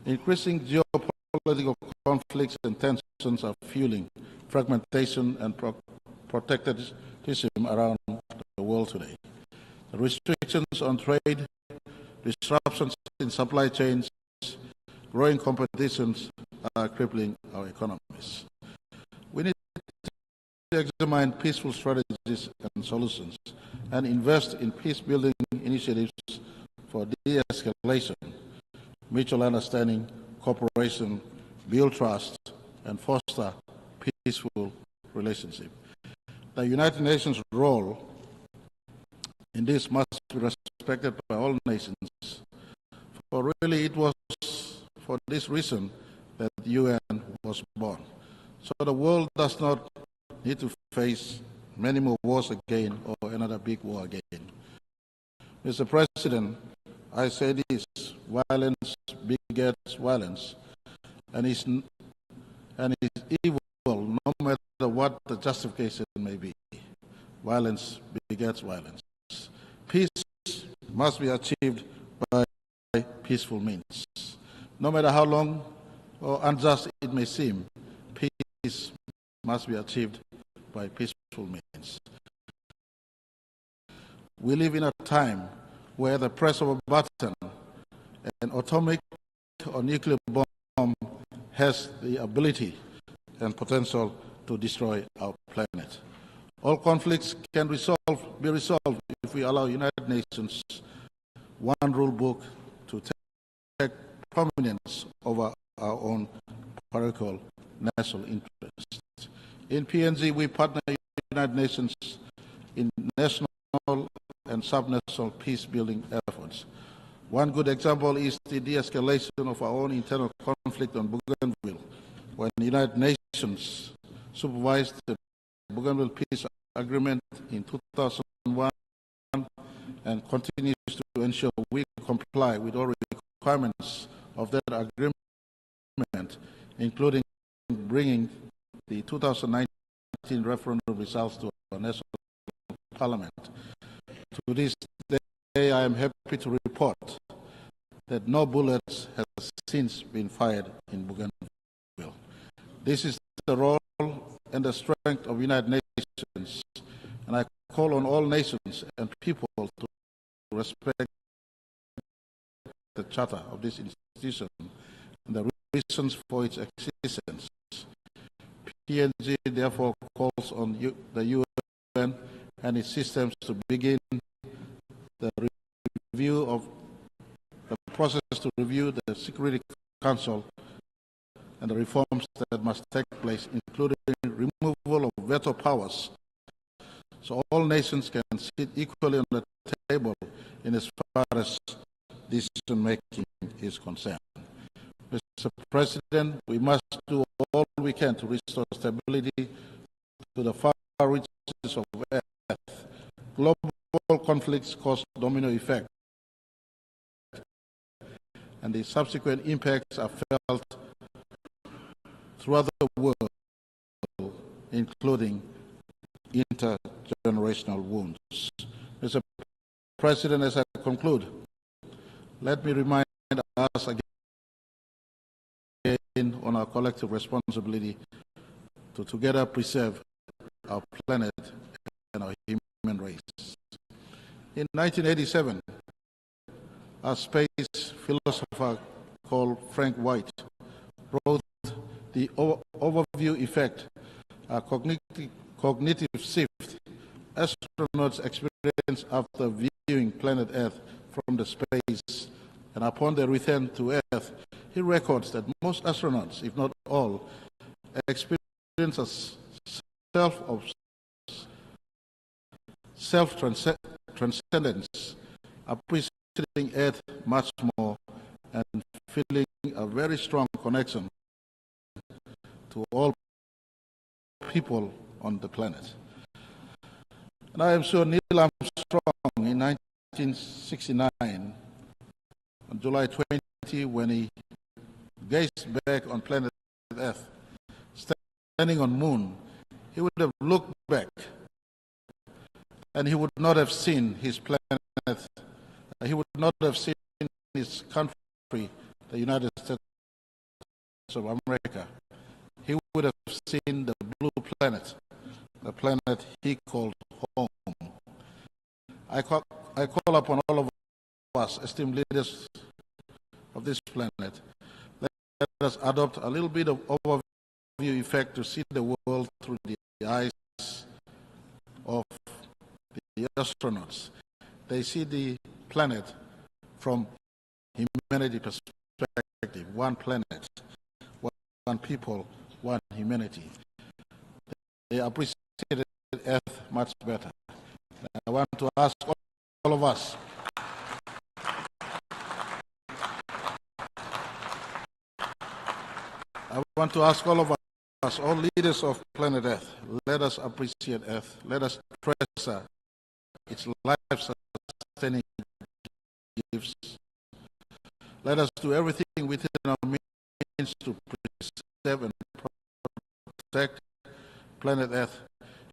Increasing geopolitical conflicts and tensions are fueling fragmentation and protectionism around the world today. The restrictions on trade, disruptions in supply chains, growing competitions are crippling our economies. We need to examine peaceful strategies and solutions and invest in peace-building initiatives for de-escalation, mutual understanding, cooperation, build trust, and foster peaceful relationship. The United Nations' role in this must be respected by all nations. For really, it was for this reason that the UN was born. So the world does not need to face many more wars again or another big war again. Mr. President, I say this: violence begets violence, and is evil no matter what the justification may be. Violence begets violence. Peace must be achieved by peaceful means. No matter how long or unjust it may seem, peace must be achieved by peaceful means. We live in a time where the press of a button, an atomic or nuclear bomb has the ability and potential to destroy our planet. All conflicts can be resolved if we allow United Nations one rule book to take prominence over our own parochial national interests. In PNG, we partner with the United Nations in national and subnational peace-building efforts. One good example is the de-escalation of our own internal conflict on Bougainville, when the United Nations supervised the Bougainville Peace Agreement in 2001 and continues to ensure we comply with all requirements of that agreement, including bringing the 2019 referendum results to our national parliament. To this day, I am happy to report that no bullets have since been fired in Bougainville. This is the role and the strength of United Nations, and I call on all nations and people to respect the charter of this institution and the reasons for its existence. PNG therefore calls on the UN and its systems to begin the review of the process to review the Security Council and the reforms that must take place, including removal of veto powers, so all nations can sit equally on the table in as far as decision-making is concerned. Mr. President, we must do all we can to restore stability to the far reaches of Earth. Global conflicts cause domino effect, and the subsequent impacts are felt throughout the world, including intergenerational wounds. Mr. President, as I conclude, let me remind us again on our collective responsibility to together preserve our planet and our human race. In 1987, a space philosopher called Frank White wrote the overview effect, a cognitive shift astronauts experience after viewing planet Earth from the space, and upon their return to Earth, he records that most astronauts, if not all, experience a self-transcendence, appreciating Earth much more and feeling a very strong connection to all people on the planet. And I am sure Neil Armstrong in 1969, on July 20, when he gazed back on planet Earth, standing on moon, he would have looked back and he would not have seen his planet, he would not have seen his country, the United States of America. He would have seen the blue planet, the planet he called home. I call upon all of us, esteemed leaders of this planet, let us adopt a little bit of overview effect to see the world through the eyes of the astronauts. They see the planet from humanity perspective, one planet, one people, one humanity. They appreciate Earth much better. I want to ask all of us, all leaders of planet Earth, let us appreciate Earth. Let us treasure its life-sustaining gifts. Let us do everything within our means to preserve and protect planet Earth